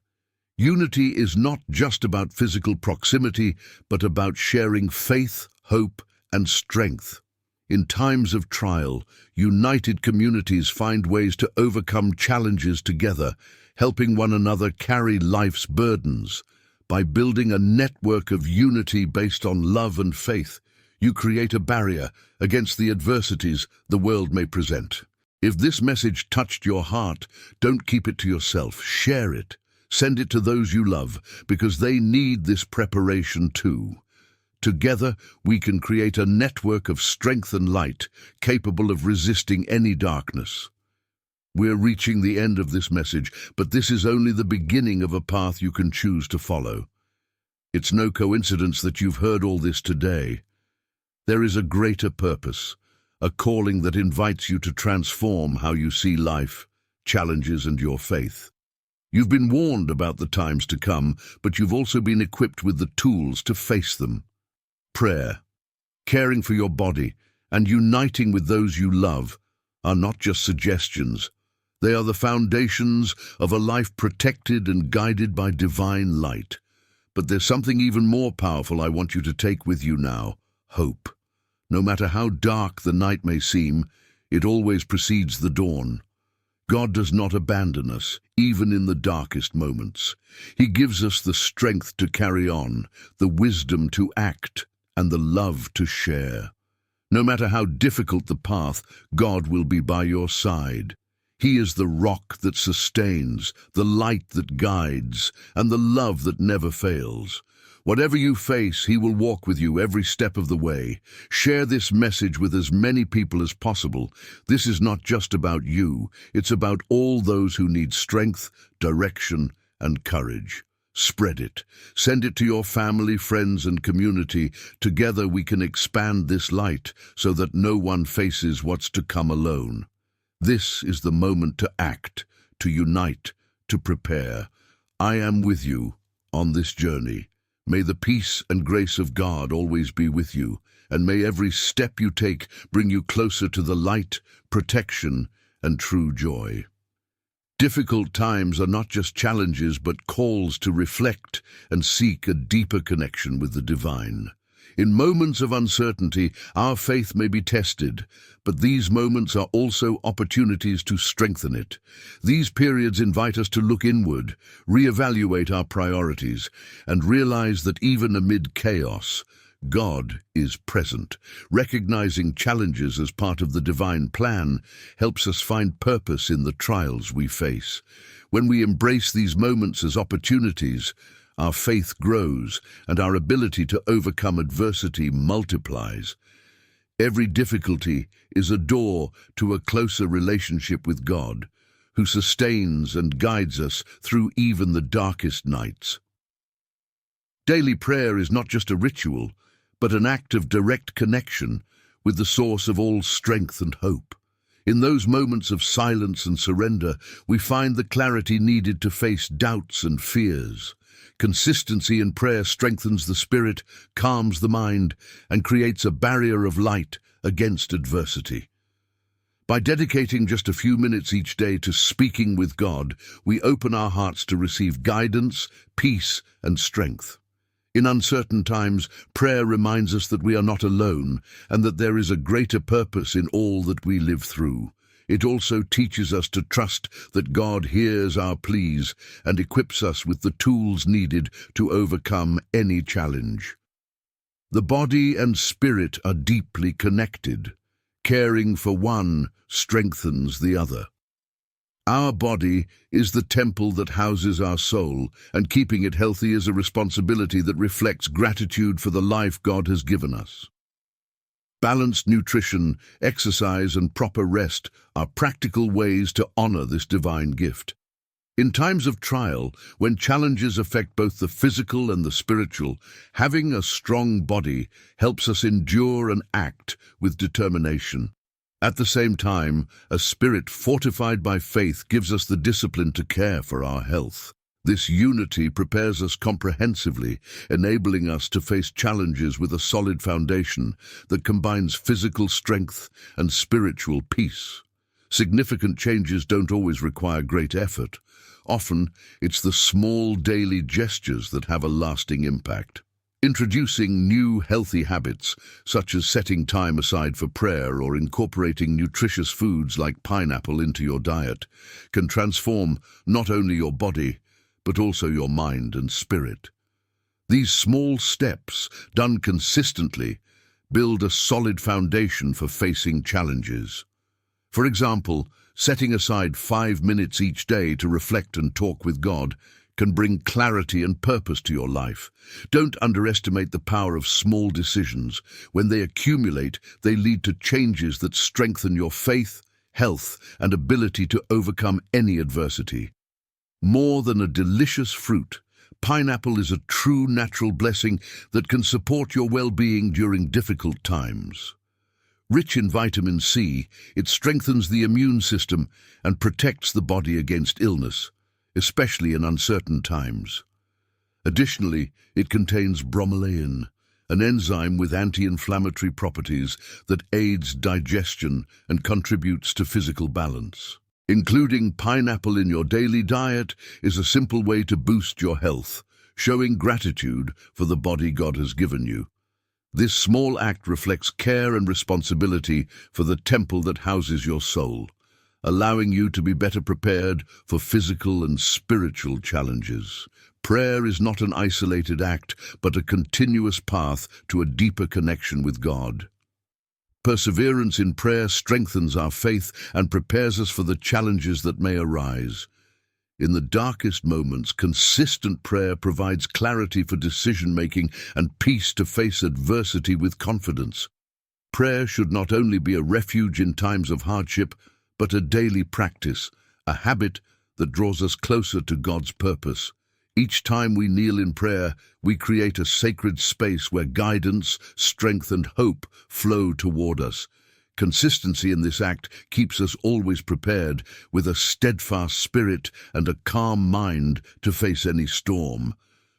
Unity is not just about physical proximity, but about sharing faith, hope, and strength. In times of trial, united communities find ways to overcome challenges together, helping one another carry life's burdens. By building a network of unity based on love and faith, you create a barrier against the adversities the world may present. If this message touched your heart, don't keep it to yourself. Share it. Send it to those you love, because they need this preparation too. Together, we can create a network of strength and light, capable of resisting any darkness. We're reaching the end of this message, but this is only the beginning of a path you can choose to follow. It's no coincidence that you've heard all this today. There is a greater purpose, a calling that invites you to transform how you see life, challenges, and your faith. You've been warned about the times to come, but you've also been equipped with the tools to face them. Prayer, caring for your body, and uniting with those you love are not just suggestions. They are the foundations of a life protected and guided by divine light. But there's something even more powerful I want you to take with you now: hope. No matter how dark the night may seem, it always precedes the dawn. God does not abandon us, even in the darkest moments. He gives us the strength to carry on, the wisdom to act, and the love to share. No matter how difficult the path, God will be by your side. He is the rock that sustains, the light that guides, and the love that never fails. Whatever you face, He will walk with you every step of the way. Share this message with as many people as possible. This is not just about you. It's about all those who need strength, direction, and courage. Spread it. Send it to your family, friends, and community. Together we can expand this light so that no one faces what's to come alone. This is the moment to act, to unite, to prepare. I am with you on this journey. May the peace and grace of God always be with you, and may every step you take bring you closer to the light, protection, and true joy. Difficult times are not just challenges, but calls to reflect and seek a deeper connection with the divine. In moments of uncertainty, our faith may be tested, but these moments are also opportunities to strengthen it. These periods invite us to look inward, reevaluate our priorities, and realize that even amid chaos, God is present. Recognizing challenges as part of the divine plan helps us find purpose in the trials we face. When we embrace these moments as opportunities, our faith grows and our ability to overcome adversity multiplies. Every difficulty is a door to a closer relationship with God, who sustains and guides us through even the darkest nights. Daily prayer is not just a ritual, but an act of direct connection with the source of all strength and hope. In those moments of silence and surrender, we find the clarity needed to face doubts and fears. Consistency in prayer strengthens the spirit, calms the mind, and creates a barrier of light against adversity. By dedicating just a few minutes each day to speaking with God, we open our hearts to receive guidance, peace, and strength. In uncertain times, prayer reminds us that we are not alone and that there is a greater purpose in all that we live through. It also teaches us to trust that God hears our pleas and equips us with the tools needed to overcome any challenge. The body and spirit are deeply connected. Caring for one strengthens the other. Our body is the temple that houses our soul, and keeping it healthy is a responsibility that reflects gratitude for the life God has given us. Balanced nutrition, exercise, and proper rest are practical ways to honor this divine gift. In times of trial, when challenges affect both the physical and the spiritual, having a strong body helps us endure and act with determination. At the same time, a spirit fortified by faith gives us the discipline to care for our health. This unity prepares us comprehensively, enabling us to face challenges with a solid foundation that combines physical strength and spiritual peace. Significant changes don't always require great effort. Often, it's the small daily gestures that have a lasting impact. Introducing new healthy habits, such as setting time aside for prayer or incorporating nutritious foods like pineapple into your diet, can transform not only your body, but also your mind and spirit. These small steps, done consistently, build a solid foundation for facing challenges. For example, setting aside 5 minutes each day to reflect and talk with God can bring clarity and purpose to your life. Don't underestimate the power of small decisions. When they accumulate, they lead to changes that strengthen your faith, health, and ability to overcome any adversity. More than a delicious fruit, pineapple is a true natural blessing that can support your well-being during difficult times. Rich in vitamin C, it strengthens the immune system and protects the body against illness, especially in uncertain times. Additionally, it contains bromelain, an enzyme with anti-inflammatory properties that aids digestion and contributes to physical balance. Including pineapple in your daily diet is a simple way to boost your health, showing gratitude for the body God has given you. This small act reflects care and responsibility for the temple that houses your soul, allowing you to be better prepared for physical and spiritual challenges. Prayer is not an isolated act, but a continuous path to a deeper connection with God. Perseverance in prayer strengthens our faith and prepares us for the challenges that may arise. In the darkest moments, consistent prayer provides clarity for decision-making and peace to face adversity with confidence. Prayer should not only be a refuge in times of hardship, but a daily practice, a habit that draws us closer to God's purpose. Each time we kneel in prayer, we create a sacred space where guidance, strength, and hope flow toward us. Consistency in this act keeps us always prepared, with a steadfast spirit and a calm mind to face any storm.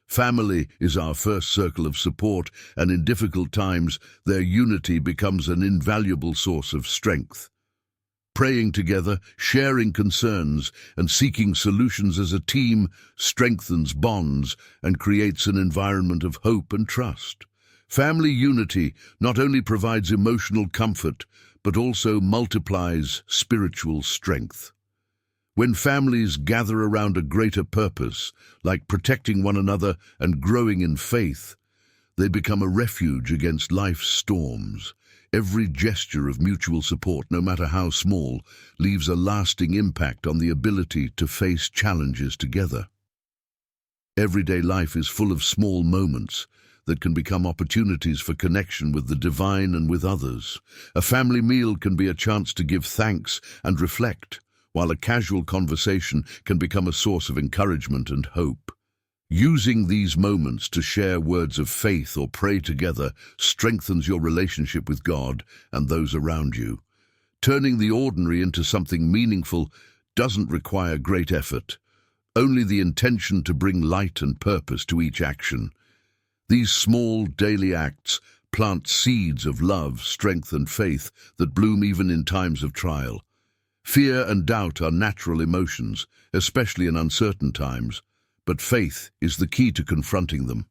Family is our first circle of support, and in difficult times, their unity becomes an invaluable source of strength. Praying together, sharing concerns, and seeking solutions as a team strengthens bonds and creates an environment of hope and trust. Family unity not only provides emotional comfort, but also multiplies spiritual strength. When families gather around a greater purpose, like protecting one another and growing in faith, they become a refuge against life's storms. Every gesture of mutual support, no matter how small, leaves a lasting impact on the ability to face challenges together. Everyday life is full of small moments that can become opportunities for connection with the divine and with others. A family meal can be a chance to give thanks and reflect, while a casual conversation can become a source of encouragement and hope. Using these moments to share words of faith or pray together strengthens your relationship with God and those around you. Turning the ordinary into something meaningful doesn't require great effort, only the intention to bring light and purpose to each action. These small daily acts plant seeds of love, strength, and faith that bloom even in times of trial. Fear and doubt are natural emotions, especially in uncertain times, but faith is the key to confronting them.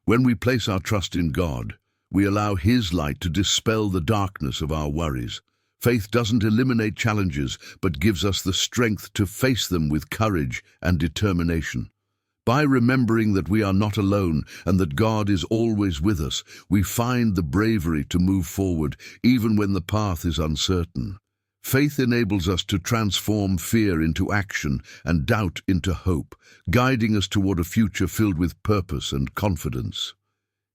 When we place our trust in God, we allow His light to dispel the darkness of our worries. Faith doesn't eliminate challenges, but gives us the strength to face them with courage and determination. By remembering that we are not alone and that God is always with us, we find the bravery to move forward even when the path is uncertain. Faith enables us to transform fear into action and doubt into hope, guiding us toward a future filled with purpose and confidence.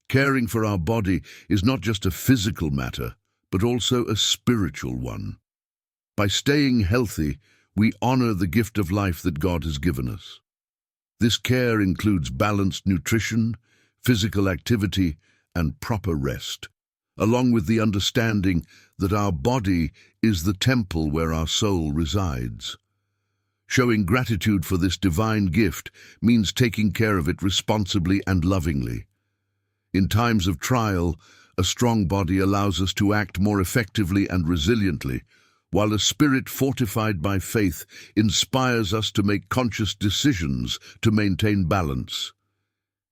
Caring for our body is not just a physical matter, but also a spiritual one. By staying healthy, we honor the gift of life that God has given us. This care includes balanced nutrition, physical activity, and proper rest, along with the understanding that our body is the temple where our soul resides. Showing gratitude for this divine gift means taking care of it responsibly and lovingly. In times of trial, a strong body allows us to act more effectively and resiliently, while a spirit fortified by faith inspires us to make conscious decisions to maintain balance.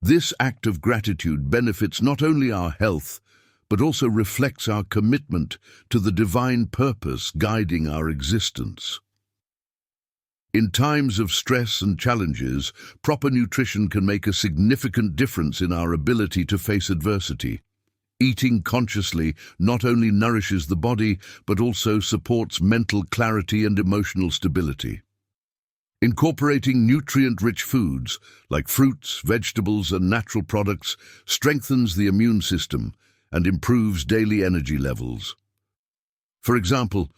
This act of gratitude benefits not only our health, but also reflects our commitment to the divine purpose guiding our existence. In times of stress and challenges, proper nutrition can make a significant difference in our ability to face adversity. Eating consciously not only nourishes the body, but also supports mental clarity and emotional stability. Incorporating nutrient-rich foods, like fruits, vegetables, and natural products, strengthens the immune system and improves daily energy levels. For example,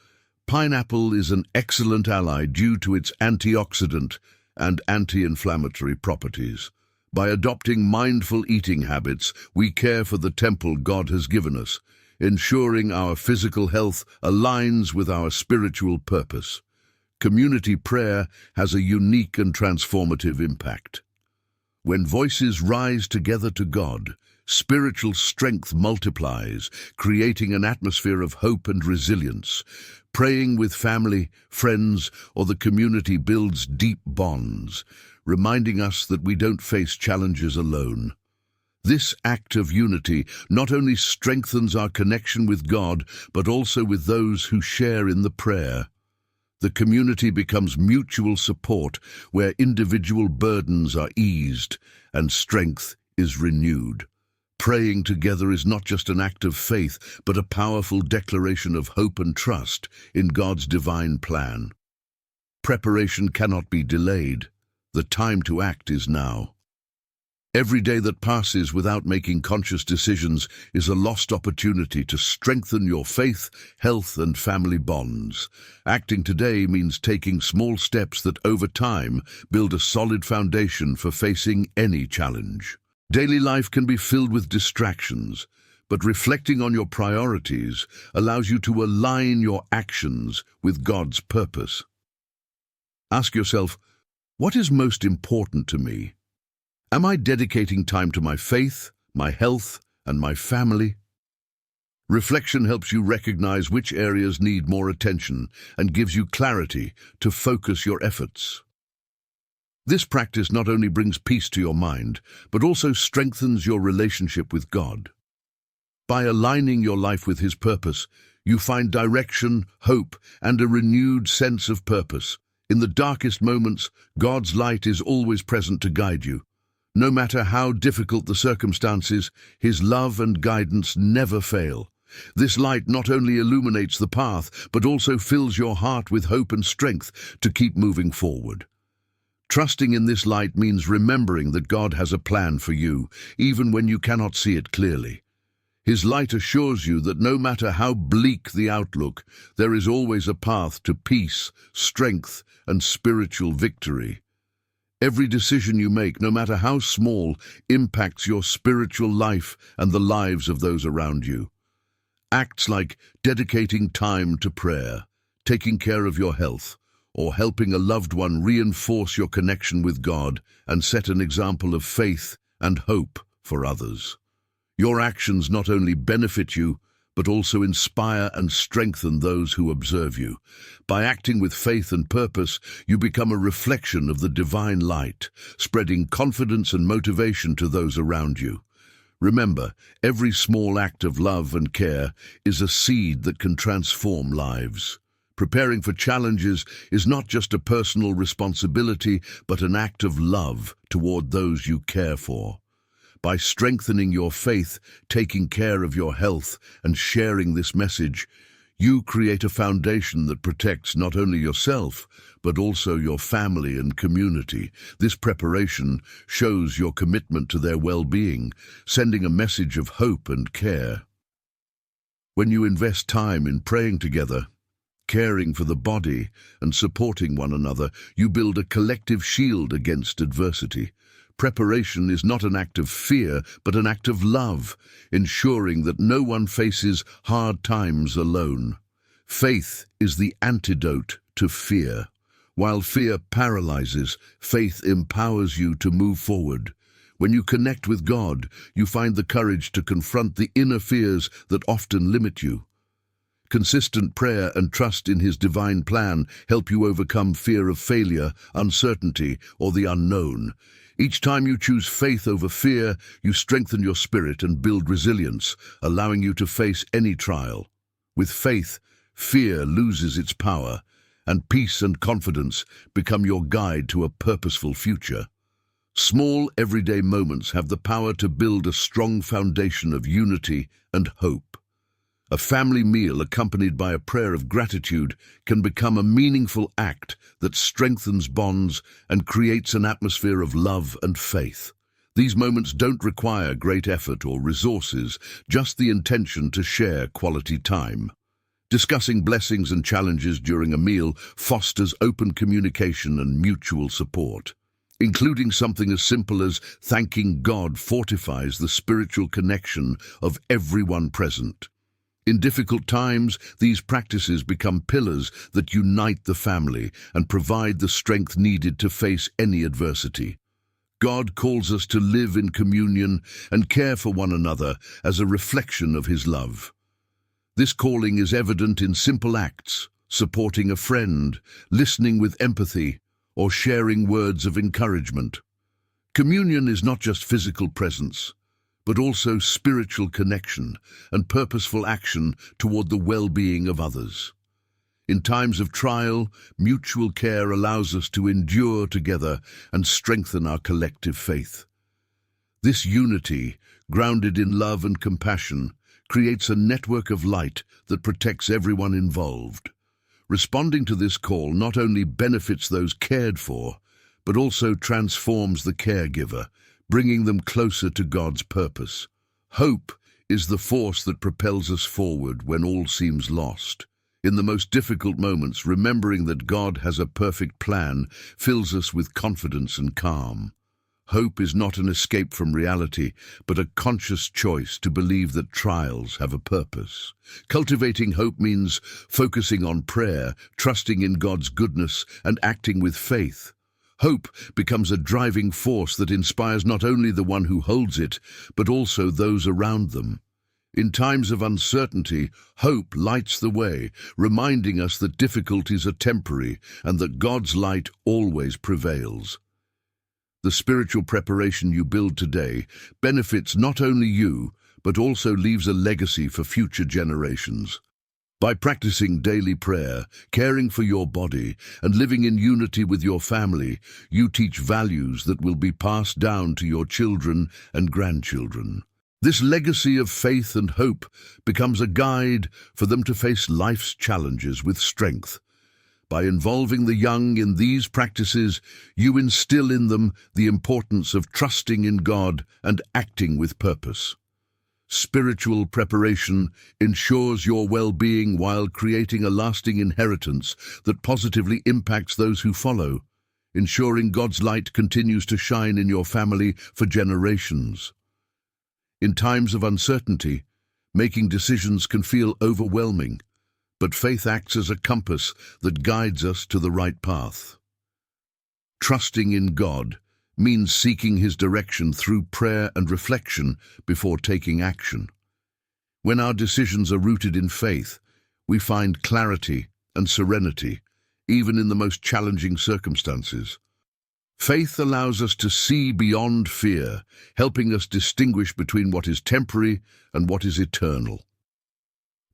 pineapple is an excellent ally due to its antioxidant and anti-inflammatory properties. By adopting mindful eating habits, we care for the temple God has given us, ensuring our physical health aligns with our spiritual purpose. Community prayer has a unique and transformative impact. When voices rise together to God, spiritual strength multiplies, creating an atmosphere of hope and resilience. Praying with family, friends, or the community builds deep bonds, reminding us that we don't face challenges alone. This act of unity not only strengthens our connection with God, but also with those who share in the prayer. The community becomes mutual support, where individual burdens are eased and strength is renewed. Praying together is not just an act of faith, but a powerful declaration of hope and trust in God's divine plan. Preparation cannot be delayed. The time to act is now. Every day that passes without making conscious decisions is a lost opportunity to strengthen your faith, health, and family bonds. Acting today means taking small steps that over time build a solid foundation for facing any challenge. Daily life can be filled with distractions, but reflecting on your priorities allows you to align your actions with God's purpose. Ask yourself, what is most important to me? Am I dedicating time to my faith, my health, and my family? Reflection helps you recognize which areas need more attention and gives you clarity to focus your efforts. This practice not only brings peace to your mind, but also strengthens your relationship with God. By aligning your life with His purpose, you find direction, hope, and a renewed sense of purpose. In the darkest moments, God's light is always present to guide you. No matter how difficult the circumstances, His love and guidance never fail. This light not only illuminates the path, but also fills your heart with hope and strength to keep moving forward. Trusting in this light means remembering that God has a plan for you, even when you cannot see it clearly. His light assures you that no matter how bleak the outlook, there is always a path to peace, strength, and spiritual victory. Every decision you make, no matter how small, impacts your spiritual life and the lives of those around you. Acts like dedicating time to prayer, taking care of your health, or helping a loved one reinforce your connection with God and set an example of faith and hope for others. Your actions not only benefit you, but also inspire and strengthen those who observe you. By acting with faith and purpose, you become a reflection of the divine light, spreading confidence and motivation to those around you. Remember, every small act of love and care is a seed that can transform lives. Preparing for challenges is not just a personal responsibility, but an act of love toward those you care for. By strengthening your faith, taking care of your health, and sharing this message, you create a foundation that protects not only yourself, but also your family and community. This preparation shows your commitment to their well-being, sending a message of hope and care. When you invest time in praying together, caring for the body, and supporting one another, you build a collective shield against adversity. Preparation is not an act of fear, but an act of love, ensuring that no one faces hard times alone. Faith is the antidote to fear. While fear paralyzes, faith empowers you to move forward. When you connect with God, you find the courage to confront the inner fears that often limit you. Consistent prayer and trust in His divine plan help you overcome fear of failure, uncertainty, or the unknown. Each time you choose faith over fear, you strengthen your spirit and build resilience, allowing you to face any trial. With faith, fear loses its power, and peace and confidence become your guide to a purposeful future. Small, everyday moments have the power to build a strong foundation of unity and hope. A family meal accompanied by a prayer of gratitude can become a meaningful act that strengthens bonds and creates an atmosphere of love and faith. These moments don't require great effort or resources, just the intention to share quality time. Discussing blessings and challenges during a meal fosters open communication and mutual support. Including something as simple as thanking God fortifies the spiritual connection of everyone present. In difficult times, these practices become pillars that unite the family and provide the strength needed to face any adversity. God calls us to live in communion and care for one another as a reflection of His love. This calling is evident in simple acts, supporting a friend, listening with empathy, or sharing words of encouragement. Communion is not just physical presence, but also spiritual connection and purposeful action toward the well-being of others. In times of trial, mutual care allows us to endure together and strengthen our collective faith. This unity, grounded in love and compassion, creates a network of light that protects everyone involved. Responding to this call not only benefits those cared for, but also transforms the caregiver, bringing them closer to God's purpose. Hope is the force that propels us forward when all seems lost. In the most difficult moments, remembering that God has a perfect plan fills us with confidence and calm. Hope is not an escape from reality, but a conscious choice to believe that trials have a purpose. Cultivating hope means focusing on prayer, trusting in God's goodness, and acting with faith. Hope becomes a driving force that inspires not only the one who holds it, but also those around them. In times of uncertainty, hope lights the way, reminding us that difficulties are temporary and that God's light always prevails. The spiritual preparation you build today benefits not only you, but also leaves a legacy for future generations. By practicing daily prayer, caring for your body, and living in unity with your family, you teach values that will be passed down to your children and grandchildren. This legacy of faith and hope becomes a guide for them to face life's challenges with strength. By involving the young in these practices, you instill in them the importance of trusting in God and acting with purpose. Spiritual preparation ensures your well-being while creating a lasting inheritance that positively impacts those who follow, ensuring God's light continues to shine in your family for generations. In times of uncertainty, making decisions can feel overwhelming, but faith acts as a compass that guides us to the right path. Trusting in God means seeking His direction through prayer and reflection before taking action. When our decisions are rooted in faith, we find clarity and serenity, even in the most challenging circumstances. Faith allows us to see beyond fear, helping us distinguish between what is temporary and what is eternal.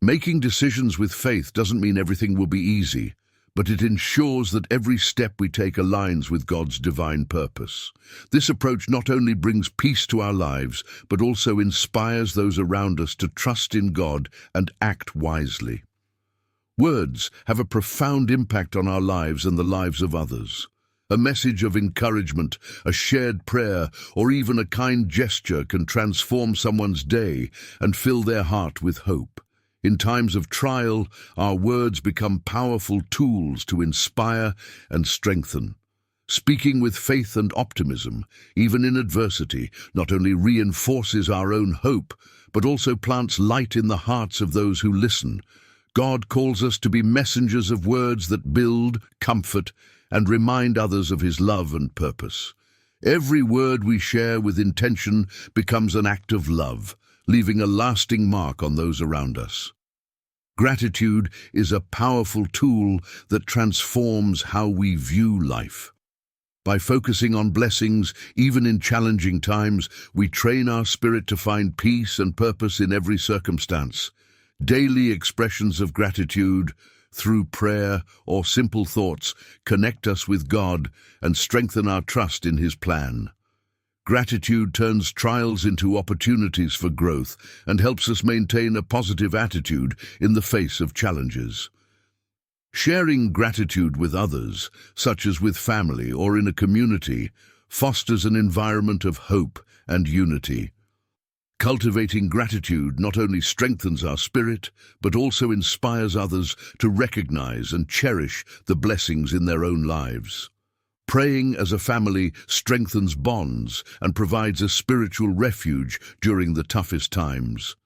Making decisions with faith doesn't mean everything will be easy, but it ensures that every step we take aligns with God's divine purpose. This approach not only brings peace to our lives, but also inspires those around us to trust in God and act wisely. Words have a profound impact on our lives and the lives of others. A message of encouragement, a shared prayer, or even a kind gesture can transform someone's day and fill their heart with hope. In times of trial, our words become powerful tools to inspire and strengthen. Speaking with faith and optimism, even in adversity, not only reinforces our own hope, but also plants light in the hearts of those who listen. God calls us to be messengers of words that build, comfort, and remind others of his love and purpose. Every word we share with intention becomes an act of love, leaving a lasting mark on those around us. Gratitude is a powerful tool that transforms how we view life. By focusing on blessings, even in challenging times, we train our spirit to find peace and purpose in every circumstance. Daily expressions of gratitude, through prayer or simple thoughts, connect us with God and strengthen our trust in His plan. Gratitude turns trials into opportunities for growth and helps us maintain a positive attitude in the face of challenges. Sharing gratitude with others, such as with family or in a community, fosters an environment of hope and unity. Cultivating gratitude not only strengthens our spirit, but also inspires others to recognize and cherish the blessings in their own lives. Praying as a family strengthens bonds and provides a spiritual refuge during the toughest times.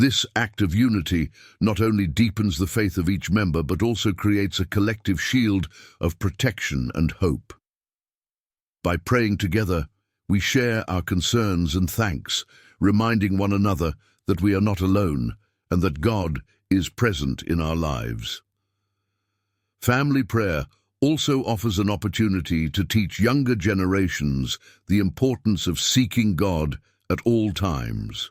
This act of unity not only deepens the faith of each member, but also creates a collective shield of protection and hope. By praying together, we share our concerns and thanks, reminding one another that we are not alone and that God is present in our lives. Family prayer also offers an opportunity to teach younger generations the importance of seeking God at all times.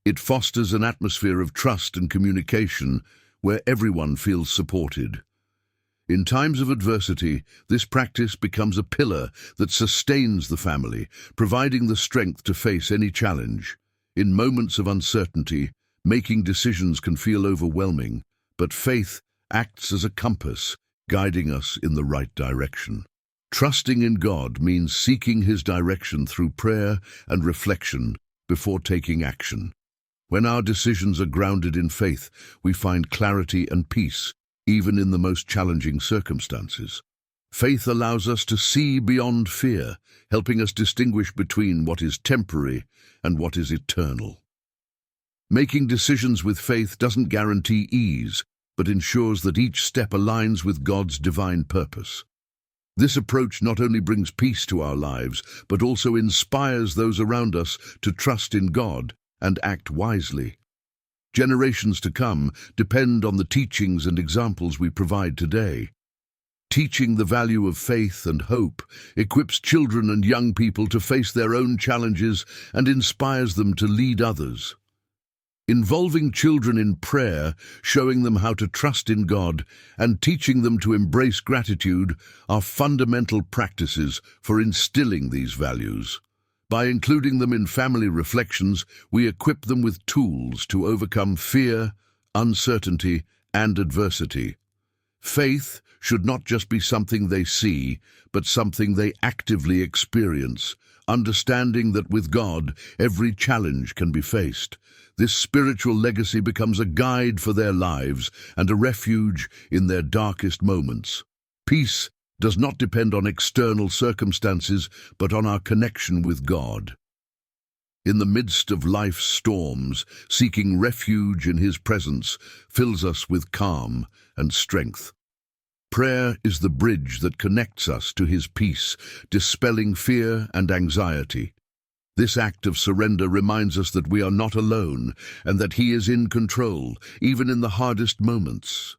It fosters an atmosphere of trust and communication where everyone feels supported. In times of adversity, this practice becomes a pillar that sustains the family, providing the strength to face any challenge. In moments of uncertainty, making decisions can feel overwhelming, but faith acts as a compass, guiding us in the right direction. Trusting in God means seeking His direction through prayer and reflection before taking action. When our decisions are grounded in faith, we find clarity and peace, even in the most challenging circumstances. Faith allows us to see beyond fear, helping us distinguish between what is temporary and what is eternal. Making decisions with faith doesn't guarantee ease, but ensures that each step aligns with God's divine purpose. This approach not only brings peace to our lives, but also inspires those around us to trust in God and act wisely. Generations to come depend on the teachings and examples we provide today. Teaching the value of faith and hope equips children and young people to face their own challenges and inspires them to lead others. Involving children in prayer, showing them how to trust in God, and teaching them to embrace gratitude are fundamental practices for instilling these values. By including them in family reflections, we equip them with tools to overcome fear, uncertainty, and adversity. Faith should not just be something they see, but something they actively experience, understanding that with God, every challenge can be faced. This spiritual legacy becomes a guide for their lives and a refuge in their darkest moments. Peace does not depend on external circumstances, but on our connection with God. In the midst of life's storms, seeking refuge in His presence fills us with calm and strength. Prayer is the bridge that connects us to His peace, dispelling fear and anxiety. This act of surrender reminds us that we are not alone and that He is in control, even in the hardest moments.